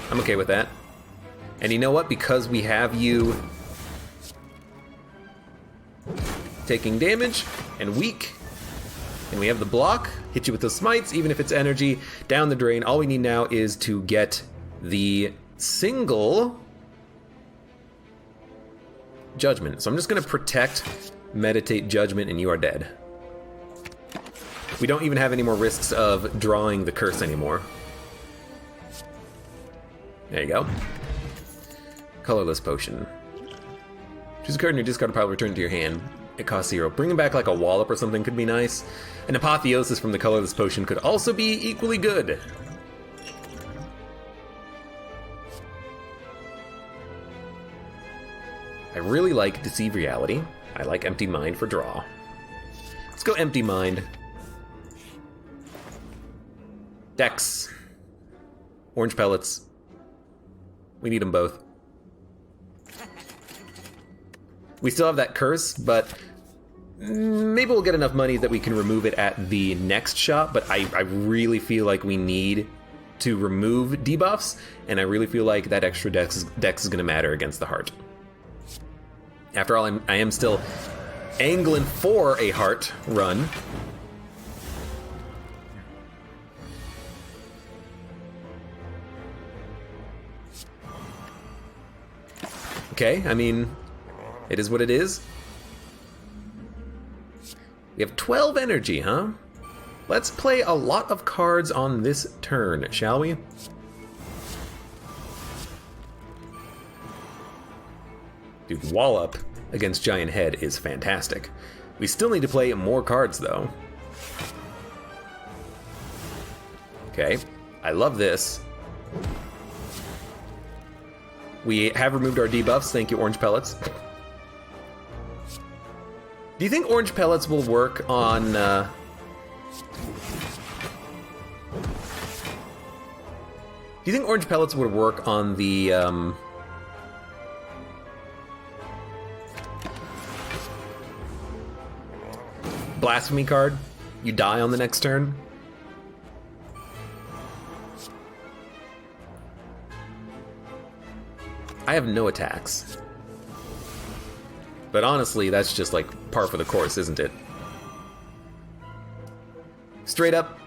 I'm okay with that. And you know what? Because we have you taking damage and weak, and we have the block, hit you with the smites, even if it's energy, down the drain. All we need now is to get the single Judgment. So I'm just going to protect, meditate Judgment, and you are dead. We don't even have any more risks of drawing the curse anymore. There you go. Colorless Potion. Choose a card in your discard pile, return it to your hand. It costs 0. Bringing back like a Wallop or something could be nice. An Apotheosis from the Colorless Potion could also be equally good. I really like Deceive Reality. I like Empty Mind for draw. Let's go Empty Mind. Dex. Orange Pellets. We need them both. We still have that curse, but maybe we'll get enough money that we can remove it at the next shop, but I really feel like we need to remove debuffs, and I really feel like that extra dex is going to matter against the heart. After all, I am still angling for a heart run. Okay, I mean, it is what it is. We have 12 energy, huh? Let's play a lot of cards on this turn, shall we? Dude, Wallop against Giant Head is fantastic. We still need to play more cards, though. Okay, I love this. We have removed our debuffs, thank you, Orange Pellets. Do you think Orange Pellets will work on... Do you think Orange Pellets would work on the... Blasphemy card? You die on the next turn? I have no attacks. But honestly, that's just like par for the course, isn't it? Straight up.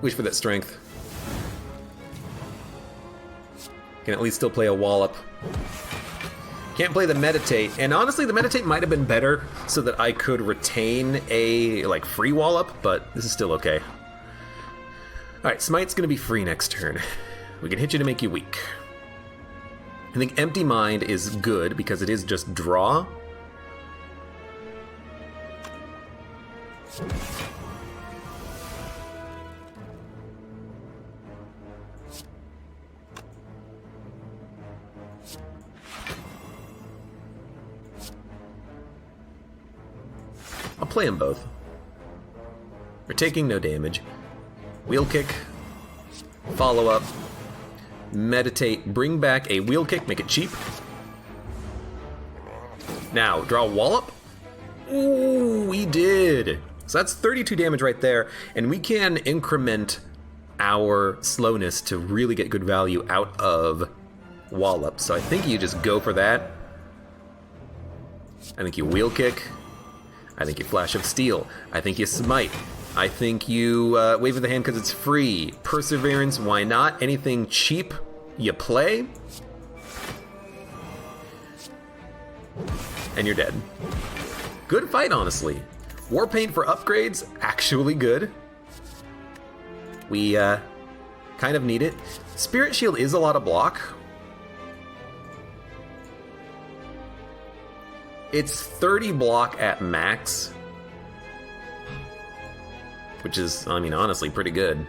Wish for that strength. Can at least still play a Wallop. Can't play the Meditate, and honestly the Meditate might have been better so that I could retain a like free Wallop, but this is still okay. Alright, Smite's gonna be free next turn. We can hit you to make you weak. I think Empty Mind is good because it is just draw. I'll play them both. We're taking no damage. Wheel Kick. Follow up. Meditate. Bring back a Wheel Kick. Make it cheap. Now, draw Wallop. Ooh, we did. So that's 32 damage right there. And we can increment our slowness to really get good value out of Wallop. So I think you just go for that. I think you Wheel Kick. I think you Flash of Steel. I think you Smite. I think you Wave of the Hand because it's free. Perseverance, why not? Anything cheap, you play. And you're dead. Good fight, honestly. Warpaint for upgrades, actually good. We kind of need it. Spirit Shield is a lot of block. It's 30 block at max. Which is, I mean, honestly, pretty good.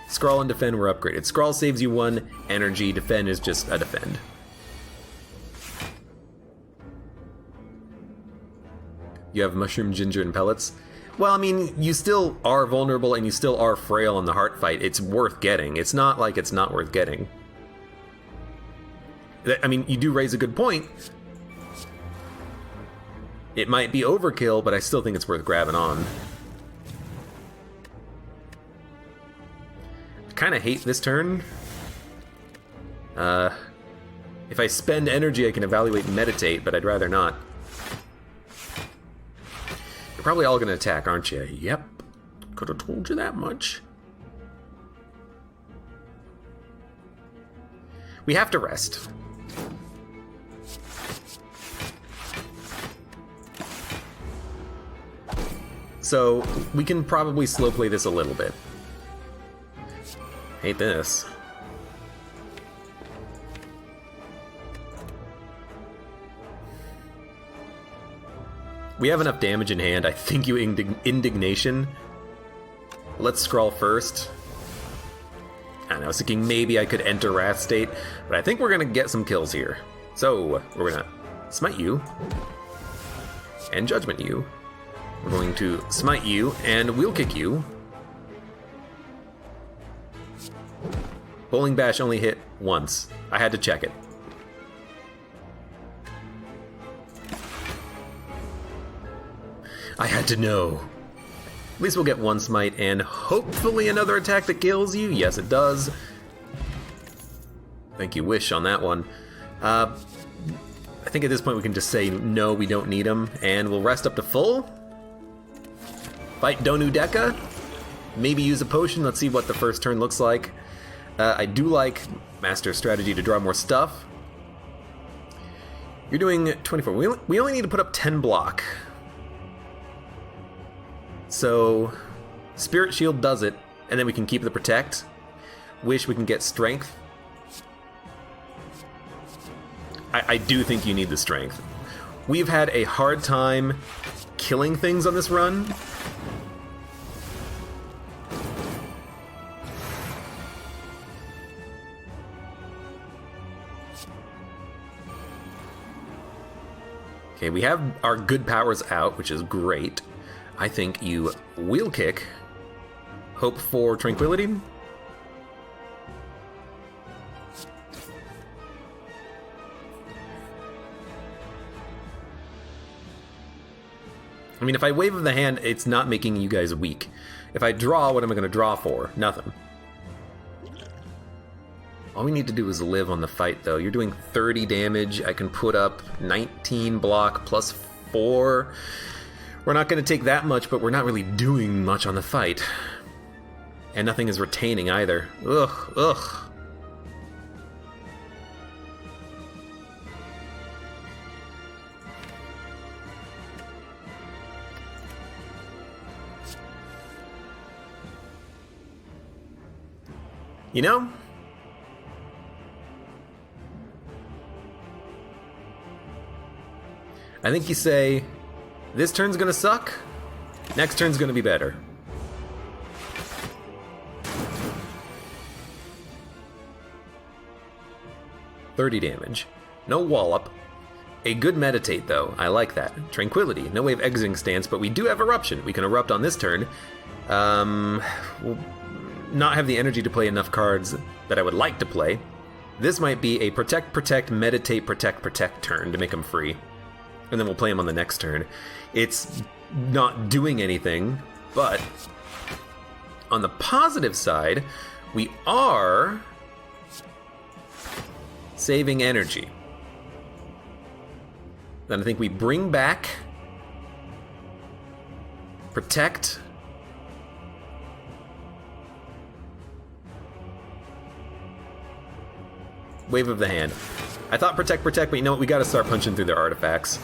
Scrawl and Defend were upgraded. Scrawl saves you 1 energy. Defend is just a defend. You have Mushroom, Ginger, and Pellets. Well, I mean, you still are vulnerable and you still are frail in the heart fight. It's worth getting. It's not like it's not worth getting. I mean, you do raise a good point. It might be overkill, but I still think it's worth grabbing on. I kind of hate this turn. If I spend energy, I can evaluate and meditate, but I'd rather not. You're probably all going to attack, aren't you? Yep. Could have told you that much. We have to rest. So, we can probably slow play this a little bit. Hate this. We have enough damage in hand. I think you Indignation. Let's scroll first. I was thinking maybe I could enter Wrath State, but I think we're gonna get some kills here. So, we're gonna Smite you. And Judgment you. We're going to Smite you and Wheel Kick you. Bowling Bash only hit once. I had to check it. I had to know. At least we'll get one smite and hopefully another attack that kills you. Yes, it does. Thank you, Wish, on that one. I think at this point we can just say no, we don't need him, and we'll rest up to full. Fight Donu Deka. Maybe use a potion. Let's see what the first turn looks like. I do like Master Strategy to draw more stuff. You're doing 24. We only need to put up 10 block. So Spirit Shield does it, and then we can keep the Protect. Wish we can get Strength. I do think you need the Strength. We've had a hard time killing things on this run. Okay, we have our good powers out, which is great. I think you Wheel Kick, hope for Tranquility. I mean, if I Wave of the Hand, it's not making you guys weak. If I draw, what am I going to draw for? Nothing. All we need to do is live on the fight, though. You're doing 30 damage. I can put up 19 block plus 4. We're not going to take that much, but we're not really doing much on the fight. And nothing is retaining either. Ugh, ugh. You know? I think you say, this turn's gonna suck, next turn's gonna be better. $30 damage. No Wallop. A good Meditate, though. I like that. Tranquility. No way of exiting stance, but we do have Eruption. We can Erupt on this turn. We'll not have the energy to play enough cards that I would like to play. This might be a Protect, Protect, Meditate, Protect, Protect turn to make them free. And then we'll play him on the next turn. It's not doing anything, but on the positive side, we are saving energy. Then I think we bring back Protect. Wave of the Hand. I thought Protect, Protect, but you know what? We gotta start punching through their artifacts.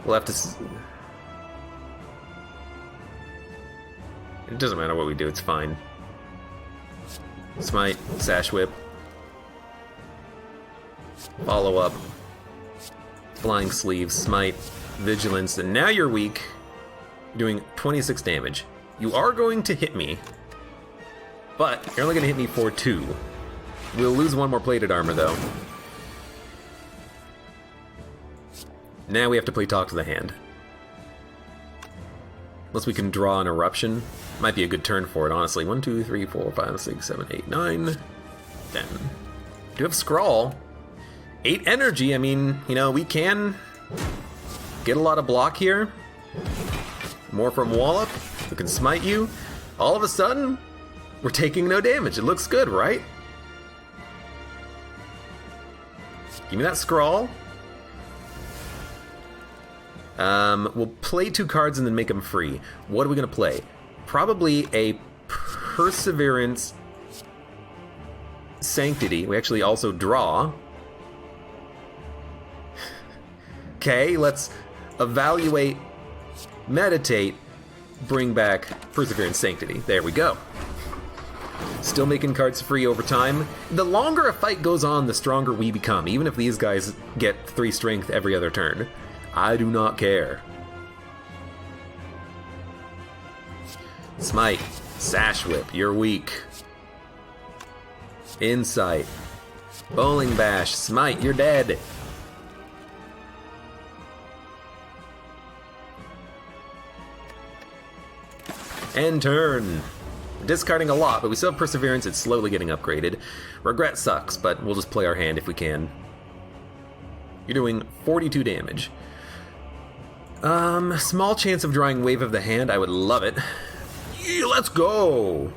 We'll have to... It doesn't matter what we do, it's fine. Smite, Sash Whip. Follow up. Flying Sleeve, Smite, Vigilance, and now you're weak. You're doing 26 damage. You are going to hit me, but you're only going to hit me for 2. We'll lose 1 more plated armor, though. Now we have to play Talk to the Hand. Unless we can draw an Eruption. Might be a good turn for it, honestly. 1, 2, 3, 4, 5, 6, 7, 8, 9, 10. Do have Scrawl. 8 energy, I mean, you know, we can get a lot of block here. More from Wallop. We can smite you. All of a sudden, we're taking no damage. It looks good, right? Give me that Scrawl. We'll play 2 cards and then make them free. What are we going to play? Probably a Perseverance Sanctity. We actually also draw. Okay, let's evaluate, meditate, bring back Perseverance Sanctity. There we go. Still making cards free over time. The longer a fight goes on, the stronger we become, even if these guys get 3 strength every other turn. I do not care. Smite, Sash Whip, you're weak. Insight, Bowling Bash, Smite, you're dead. End turn. Discarding a lot, but we still have Perseverance. It's slowly getting upgraded. Regret sucks, but we'll just play our hand if we can. You're doing 42 damage. Small chance of drawing Wave of the Hand. I would love it. Yeah, let's go!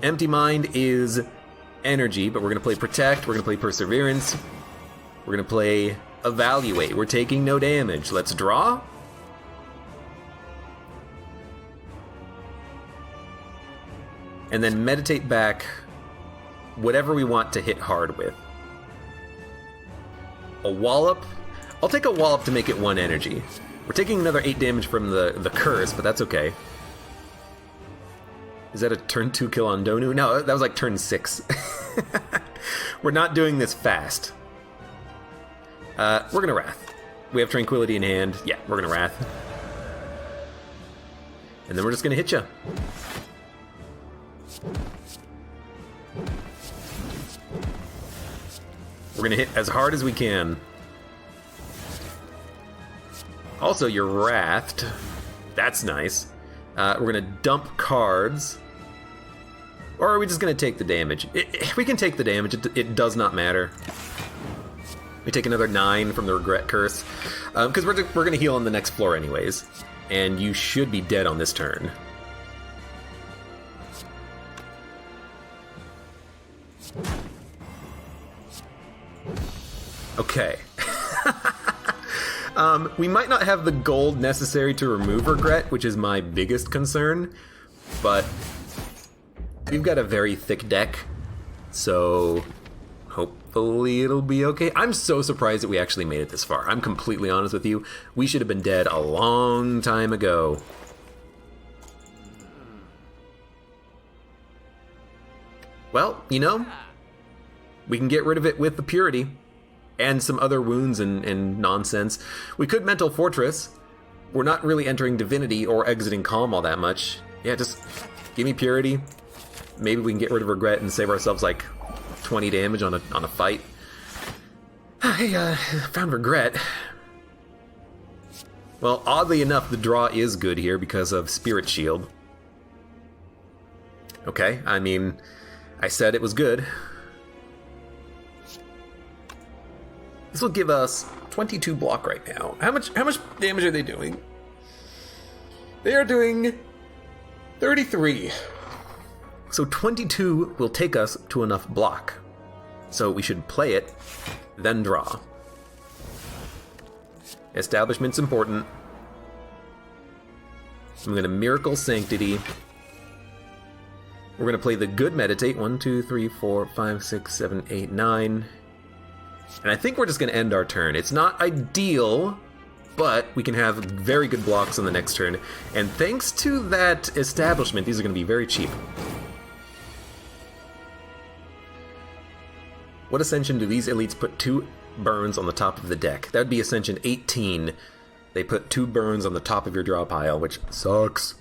Empty Mind is energy, but we're going to play Protect. We're going to play Perseverance. We're going to play Evaluate. We're taking no damage. Let's draw. And then meditate back whatever we want to hit hard with. A Wallop. I'll take a Wallop to make it 1 energy. We're taking another 8 damage from the curse, but that's okay. Is that a turn 2 kill on Donu? No, that was like turn 6. We're not doing this fast. We're gonna Wrath. We have Tranquility in hand. Yeah, we're gonna Wrath. And then we're just gonna hit you. We're gonna hit as hard as we can. Also, you're Wrathed. That's nice. We're gonna dump cards. Or are we just gonna take the damage? We can take the damage, it does not matter. We take another 9 from the Regret Curse. Because we're gonna heal on the next floor anyways. And you should be dead on this turn. Okay. We might not have the gold necessary to remove Regret, which is my biggest concern, but we've got a very thick deck, so hopefully it'll be okay. I'm so surprised that we actually made it this far. I'm completely honest with you. We should have been dead a long time ago. Well, you know, we can get rid of it with the Purity. And some other wounds and nonsense. We could Mental Fortress. We're not really entering Divinity or exiting Calm all that much. Yeah, just give me Purity. Maybe we can get rid of Regret and save ourselves like 20 damage on a fight. I found Regret. Well, oddly enough, the draw is good here because of Spirit Shield. Okay, I mean, I said it was good. This will give us 22 block right now. How much damage are they doing? They are doing 33. So 22 will take us to enough block. So we should play it, then draw. Establishment's important. I'm going to Miracle Sanctity. We're going to play the good Meditate. 1, 2, 3, 4, 5, 6, 7, 8, 9. And I think we're just going to end our turn. It's not ideal, but we can have very good blocks on the next turn. And thanks to that establishment, these are going to be very cheap. What Ascension do these elites put 2 burns on the top of the deck? That would be Ascension 18. They put 2 burns on the top of your draw pile, which sucks.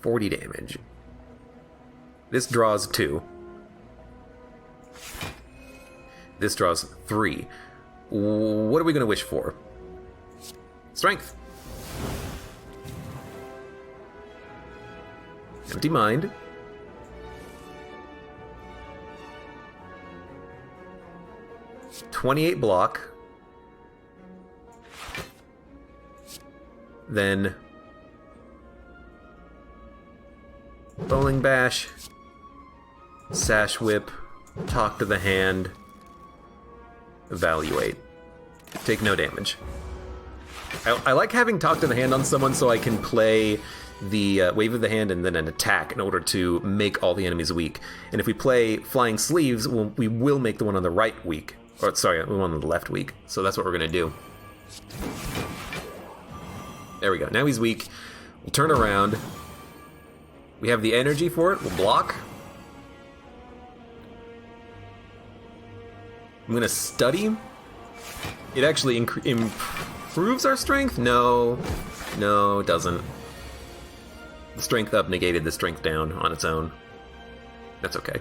$40 damage. This draws 2. This draws 3. What are we going to wish for? Strength. Empty Mind. $28 block. Then Bowling Bash. Sash Whip, Talk to the Hand, Evaluate. Take no damage. I like having Talk to the Hand on someone so I can play the Wave of the Hand and then an attack in order to make all the enemies weak. And if we play Flying Sleeves, we will make the one on the right weak. Or, sorry, the one on the left weak. So that's what we're going to do. There we go. Now he's weak. We'll turn around. We have the energy for it. We'll block. I'm gonna study. It actually improves our strength? No, it doesn't. The strength up negated the strength down on its own. That's okay.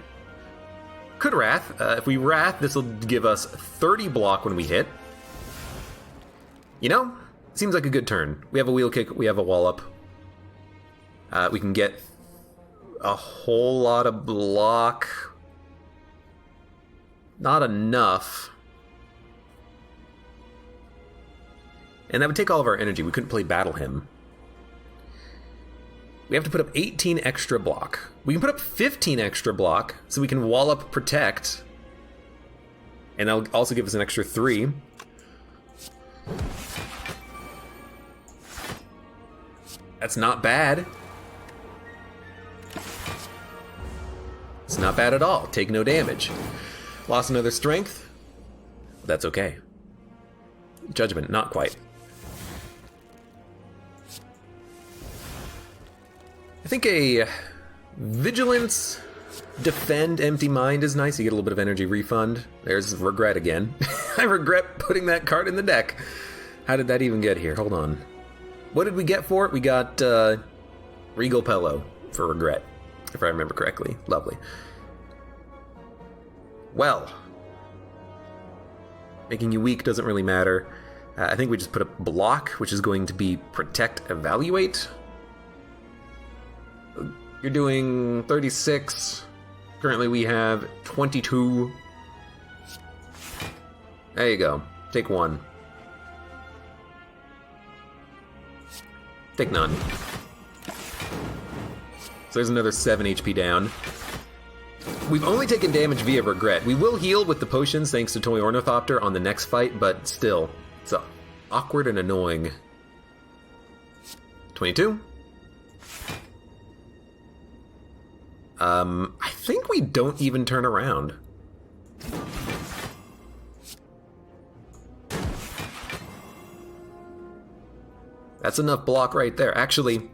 Could Wrath. If we Wrath, this will give us 30 block when we hit. You know, Seems like a good turn. We have a wheel kick, we have a wallop. We can get a whole lot of block. Not enough. And that would take all of our energy. We couldn't play Battle Hymn. We have to put up 18 extra block. We can put up 15 extra block, so we can wallop Protect. And that'll also give us an extra 3. That's not bad. It's not bad at all. Take no damage. Lost another strength. That's okay. Judgment, not quite. I think a Vigilance, Defend, Empty Mind is nice. You get a little bit of energy refund. There's Regret again. I regret putting that card in the deck. How did that even get here? Hold on. What did we get for it? We got Regal Pillow for Regret, if I remember correctly. Lovely. Well, making you weak doesn't really matter. I think we just put up Block, which is going to be Protect, Evaluate. You're doing 36. Currently we have 22. There you go. Take 1. Take none. So there's another 7 HP down. We've only taken damage via Regret. We will heal with the potions thanks to Toy Ornithopter on the next fight, but still, it's awkward and annoying. 22. I think we don't even turn around. That's enough block right there. Actually,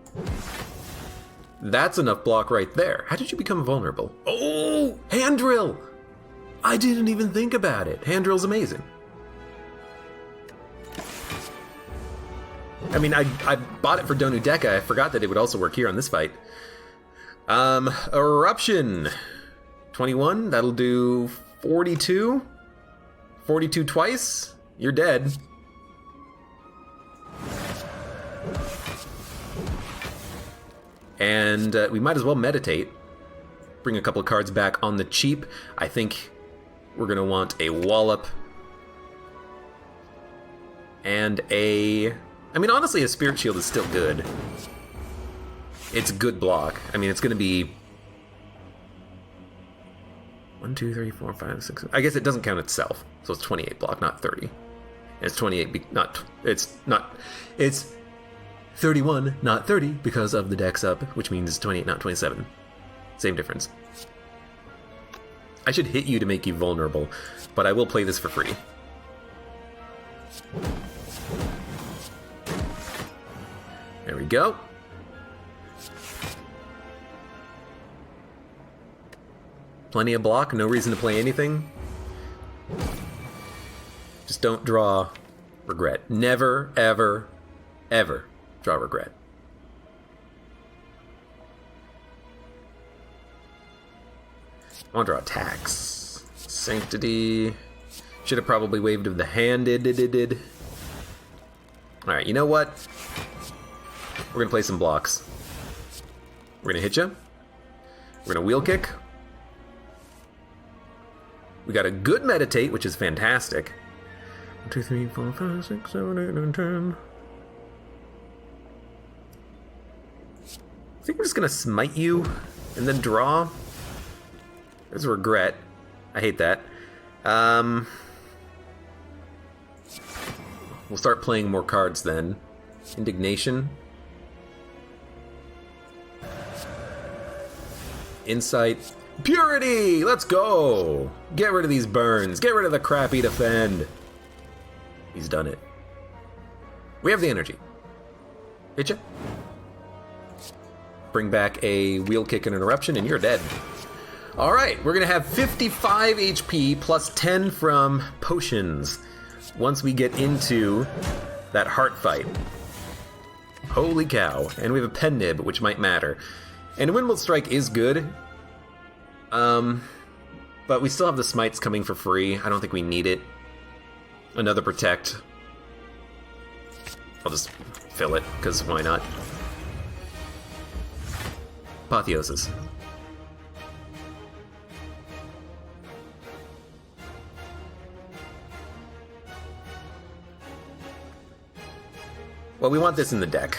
that's enough block right there. How did you become vulnerable? Oh, Hand Drill! I didn't even think about it. Hand Drill's amazing. I mean, I bought it for Donu Deka. I forgot that it would also work here on this fight. Eruption. 21, that'll do 42. 42 twice, you're dead. And we might as well meditate. Bring a couple of cards back on the cheap. I think we're gonna want a Wallop. And I mean, honestly, a Spirit Shield is still good. It's good block. I mean, it's gonna be 1, 2, 3, 4, 5, 6. I guess it doesn't count itself, so it's 28 block, not 30. And it's 28. It's 31, not 30, because of the dex up, which means it's 28, not 27. Same difference. I should hit you to make you vulnerable, but I will play this for free. There we go. Plenty of block, no reason to play anything. Just don't draw Regret. Never, ever, ever draw Regret. I want to draw attacks. Sanctity. Should have probably waved of the hand. Alright, you know what? We're going to play some blocks. We're going to hit you. We're going to wheel kick. We got a good meditate, which is fantastic. 1, 2, 3, 4, 5, 6, 7, 8, 9, 10. I think we're just gonna smite you and then draw. There's a Regret. I hate that. We'll start playing more cards then. Indignation. Insight. Purity! Let's go! Get rid of these burns. Get rid of the crappy defend. He's done it. We have the energy. Hit ya. Bring back a wheel kick and interruption, and you're dead. Alright, we're gonna have 55 HP plus 10 from potions once we get into that heart fight. Holy cow. And we have a pen nib, which might matter. And Windmill Strike is good. But we still have the smites coming for free. I don't think we need it. Another protect. I'll just fill it, because why not? Apotheosis. Well, we want this in the deck.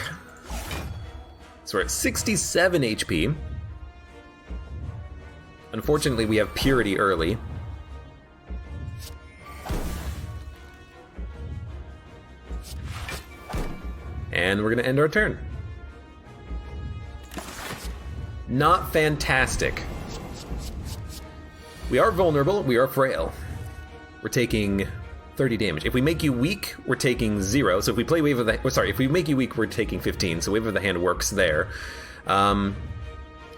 So we're at 67 HP. Unfortunately, we have Purity early. And we're going to end our turn. Not fantastic. We are vulnerable, we are frail. We're taking 30 damage. If we make you weak, we're taking 0. So if we play Wave of the... Oh, sorry, if we make you weak, we're taking 15. So Wave of the Hand works there.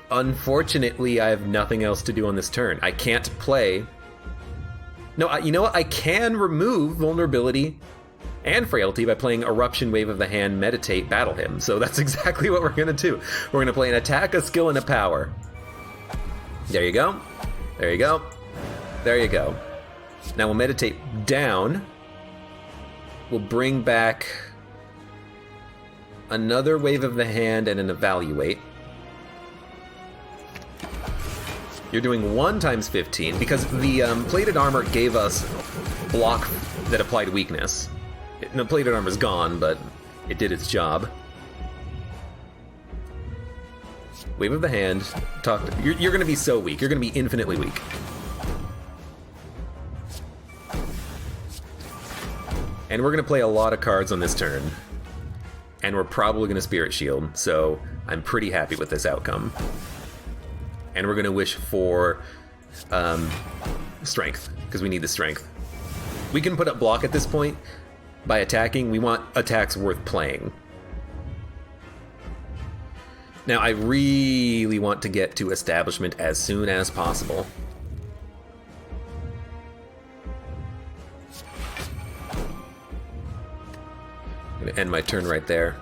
Unfortunately, I have nothing else to do on this turn. I can't play... No, you know what? I can remove vulnerability and frailty by playing Eruption, Wave of the Hand, Meditate, Battle Hymn. So that's exactly what we're going to do. We're going to play an attack, a skill, and a power. There you go. There you go. There you go. Now we'll meditate down. We'll bring back another Wave of the Hand and an Evaluate. You're doing 1 times 15, because the plated armor gave us block that applied weakness. The plated armor's gone, but it did its job. Wave of the Hand. You're going to be so weak. You're going to be infinitely weak. And we're going to play a lot of cards on this turn. And we're probably going to Spirit Shield, so I'm pretty happy with this outcome. And we're going to wish for strength, because we need the strength. We can put up block at this point by attacking. We want attacks worth playing. Now, I really want to get to Establishment as soon as possible. I'm going to end my turn right there.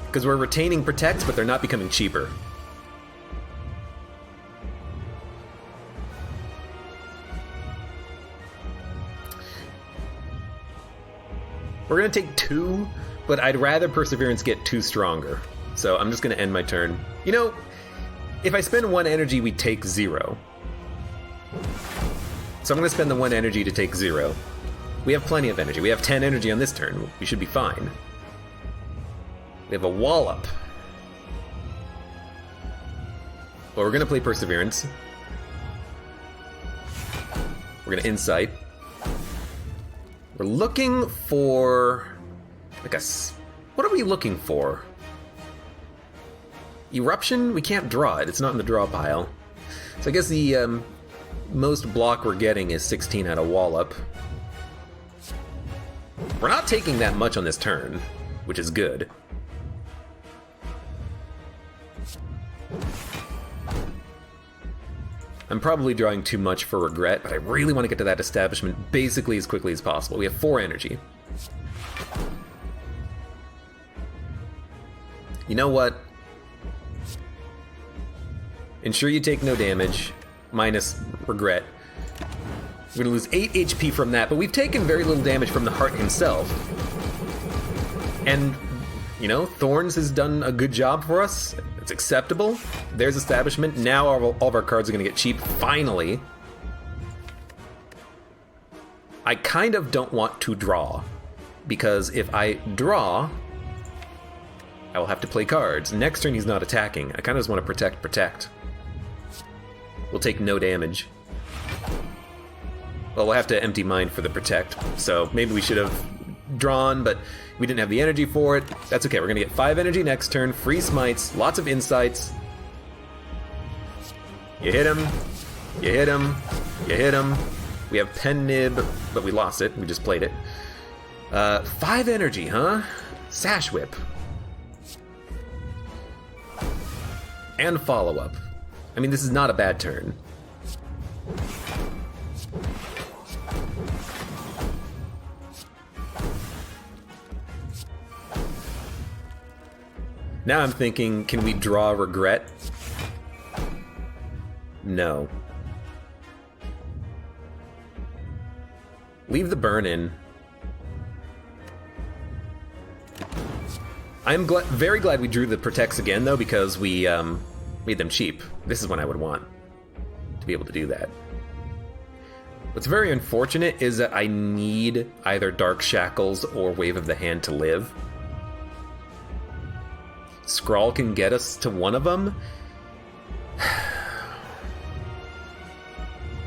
Because we're retaining Protects, but they're not becoming cheaper. We're going to take 2, but I'd rather Perseverance get 2 stronger. So I'm just going to end my turn. You know, if I spend 1 energy, we take 0. So I'm going to spend the 1 energy to take 0. We have plenty of energy. We have 10 energy on this turn. We should be fine. We have a Wallop. Well, we're going to play Perseverance. We're going to Insight. We're looking for... like a... What are we looking for? Eruption? We can't draw it. It's not in the draw pile. So I guess the most block we're getting is 16 out of Wallop. We're not taking that much on this turn, which is good. I'm probably drawing too much for Regret, but I really want to get to that Establishment basically as quickly as possible. We have 4 energy. You know what? Ensure you take no damage, minus Regret. We're going to lose 8 HP from that, but we've taken very little damage from the Heart himself. And, you know, Thorns has done a good job for us. It's acceptable. There's Establishment. Now all of our cards are going to get cheap, finally. I kind of don't want to draw, because if I draw, I will have to play cards. Next turn he's not attacking. I kind of just want to protect. We'll take no damage. Well, we'll have to empty Mind for the Protect, so maybe we should have drawn, but we didn't have the energy for it. That's okay, we're gonna get 5 energy next turn, free smites, lots of insights. You hit him, you hit him, you hit him. We have Pen Nib, but we lost it, we just played it. 5 energy, huh? Sash Whip. And follow-up. I mean, this is not a bad turn. Now I'm thinking, can we draw Regret? No. Leave the burn in. I'm very glad we drew the protects again, though, because we made them cheap. This is when I would want to be able to do that. What's very unfortunate is that I need either Dark Shackles or Wave of the Hand to live. Scrawl can get us to one of them.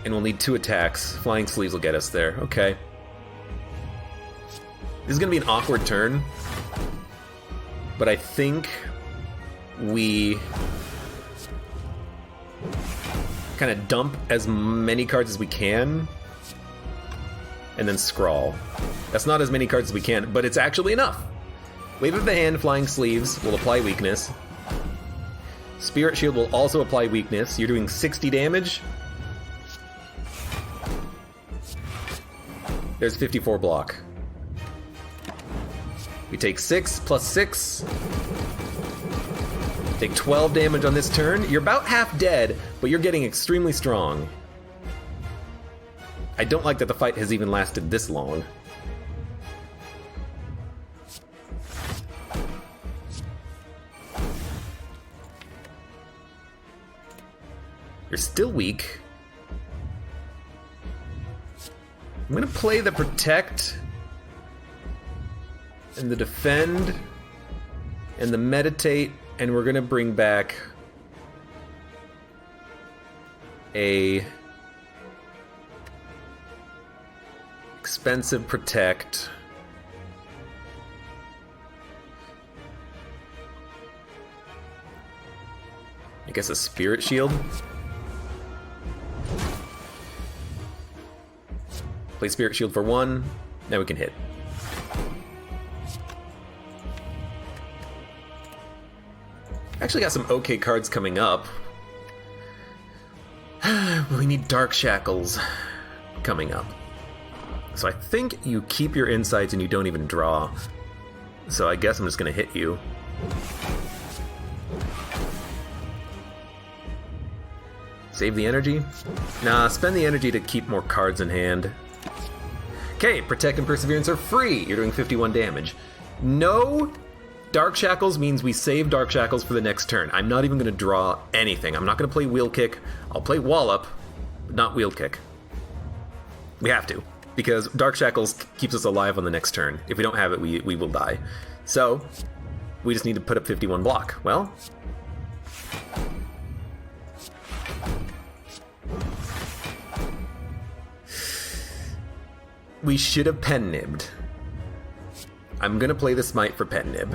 And we'll need 2 attacks. Flying Sleeves will get us there. Okay. This is going to be an awkward turn. But I think we kind of dump as many cards as we can. And then Scrawl. That's not as many cards as we can, but it's actually enough. Wave of the Hand, Flying Sleeves will apply weakness. Spirit Shield will also apply weakness. You're doing 60 damage. There's 54 block. We take 6 plus 6. Take 12 damage on this turn. You're about half dead, but you're getting extremely strong. I don't like that the fight has even lasted this long. You're still weak. I'm gonna play the Protect and the Defend and the Meditate, and we're gonna bring back a expensive Protect. I guess a Spirit Shield. Play Spirit Shield for 1, now we can hit. Actually got some okay cards coming up. We need Dark Shackles coming up. So I think you keep your insights and you don't even draw. So I guess I'm just gonna hit you. Save the energy? Nah, spend the energy to keep more cards in hand. Okay, Protect and Perseverance are free. You're doing 51 damage. No Dark Shackles means we save Dark Shackles for the next turn. I'm not even going to draw anything. I'm not going to play Wheel Kick. I'll play Wallop, but not Wheel Kick. We have to, because Dark Shackles keeps us alive on the next turn. If we don't have it, we will die. So, we just need to put up 51 block. Well, we should have Pen Nibbed. I'm gonna play the Smite for Pen Nib.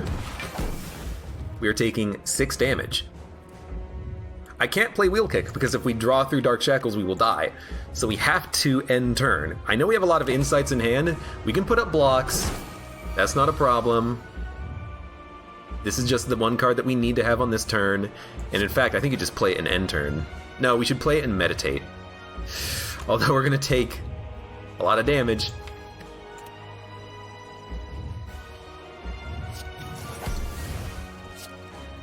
We are taking 6 damage. I can't play Wheel Kick because if we draw through Dark Shackles, we will die. So we have to end turn. I know we have a lot of insights in hand. We can put up blocks. That's not a problem. This is just the one card that we need to have on this turn. And in fact, I think you just play it and end turn. No, we should play it and meditate. Although we're gonna take a lot of damage.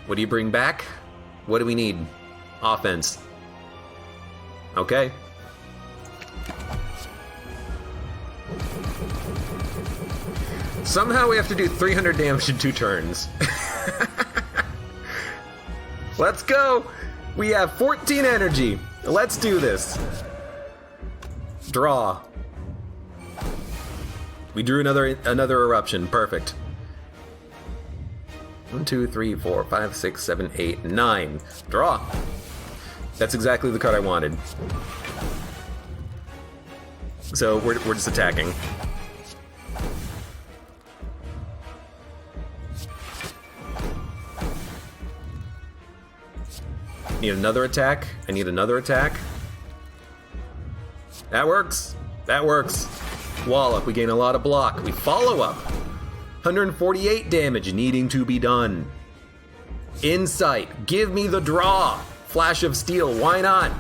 What do you bring back? What do we need? Offense. Okay. Somehow we have to do 300 damage in 2 turns. Let's go! We have 14 energy. Let's do this. Draw. We drew another eruption. Perfect. 1, 2, 3, 4, 5, 6, 7, 8, 9. Draw. That's exactly the card I wanted. So we're just attacking. Need another attack. I need another attack. That works. That works. Wallop. We gain a lot of block. We follow up. 148 damage needing to be done. Insight. Give me the draw. Flash of Steel. Why not?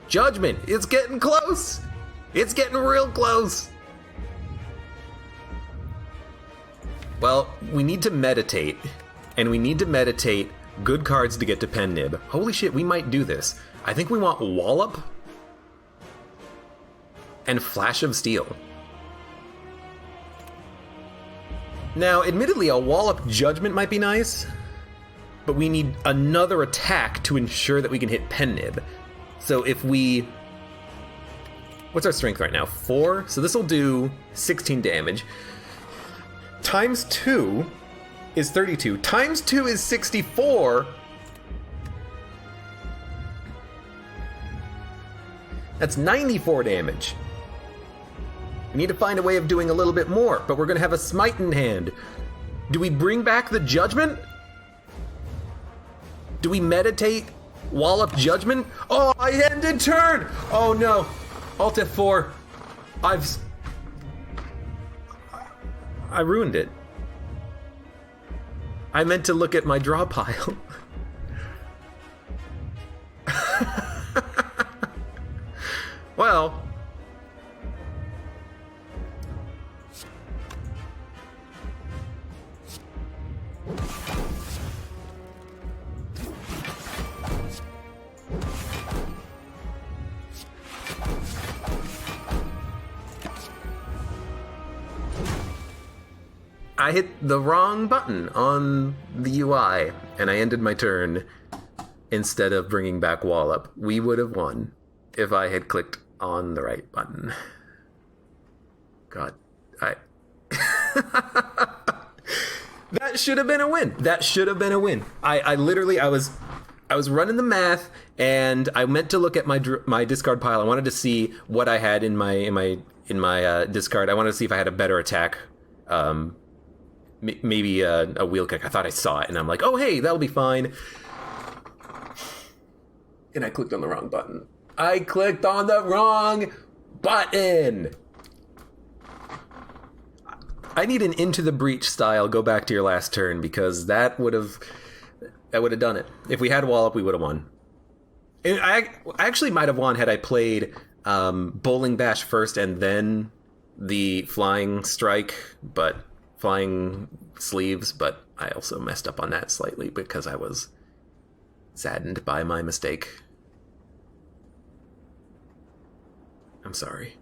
Judgment. It's getting close. It's getting real close. Well, we need to meditate. And we need to meditate good cards to get to Pen Nib. Holy shit, we might do this. I think we want Wallop and Flash of Steel. Now, admittedly, a wallop judgment might be nice, but we need another attack to ensure that we can hit pen nib. So if we... What's our strength right now? 4? So this will do 16 damage. Times 2 is 32. Times 2 is 64. That's 94 damage. We need to find a way of doing a little bit more, but we're going to have a smite in hand. Do we bring back the judgment? Do we meditate wallop judgment? Oh, I ended turn! Oh no. Alt F4. I ruined it. I meant to look at my draw pile. Well... I hit the wrong button on the UI, and I ended my turn instead of bringing back wallop. We would have won if I had clicked on the right button. God, that should have been a win. That should have been a win. I literally, I was running the math, and I meant to look at my discard pile. I wanted to see what I had in my discard. I wanted to see if I had a better attack. Maybe a wheel kick. I thought I saw it, and I'm like, oh, hey, that'll be fine. And I clicked on the wrong button. I clicked on the wrong button! I need an Into the Breach style go back to your last turn, because that would have done it. If we had wallop, we would have won. And I actually might have won had I played Bowling Bash first and then the Flying Strike, but... Flying Sleeves, but I also messed up on that slightly because I was saddened by my mistake. I'm sorry.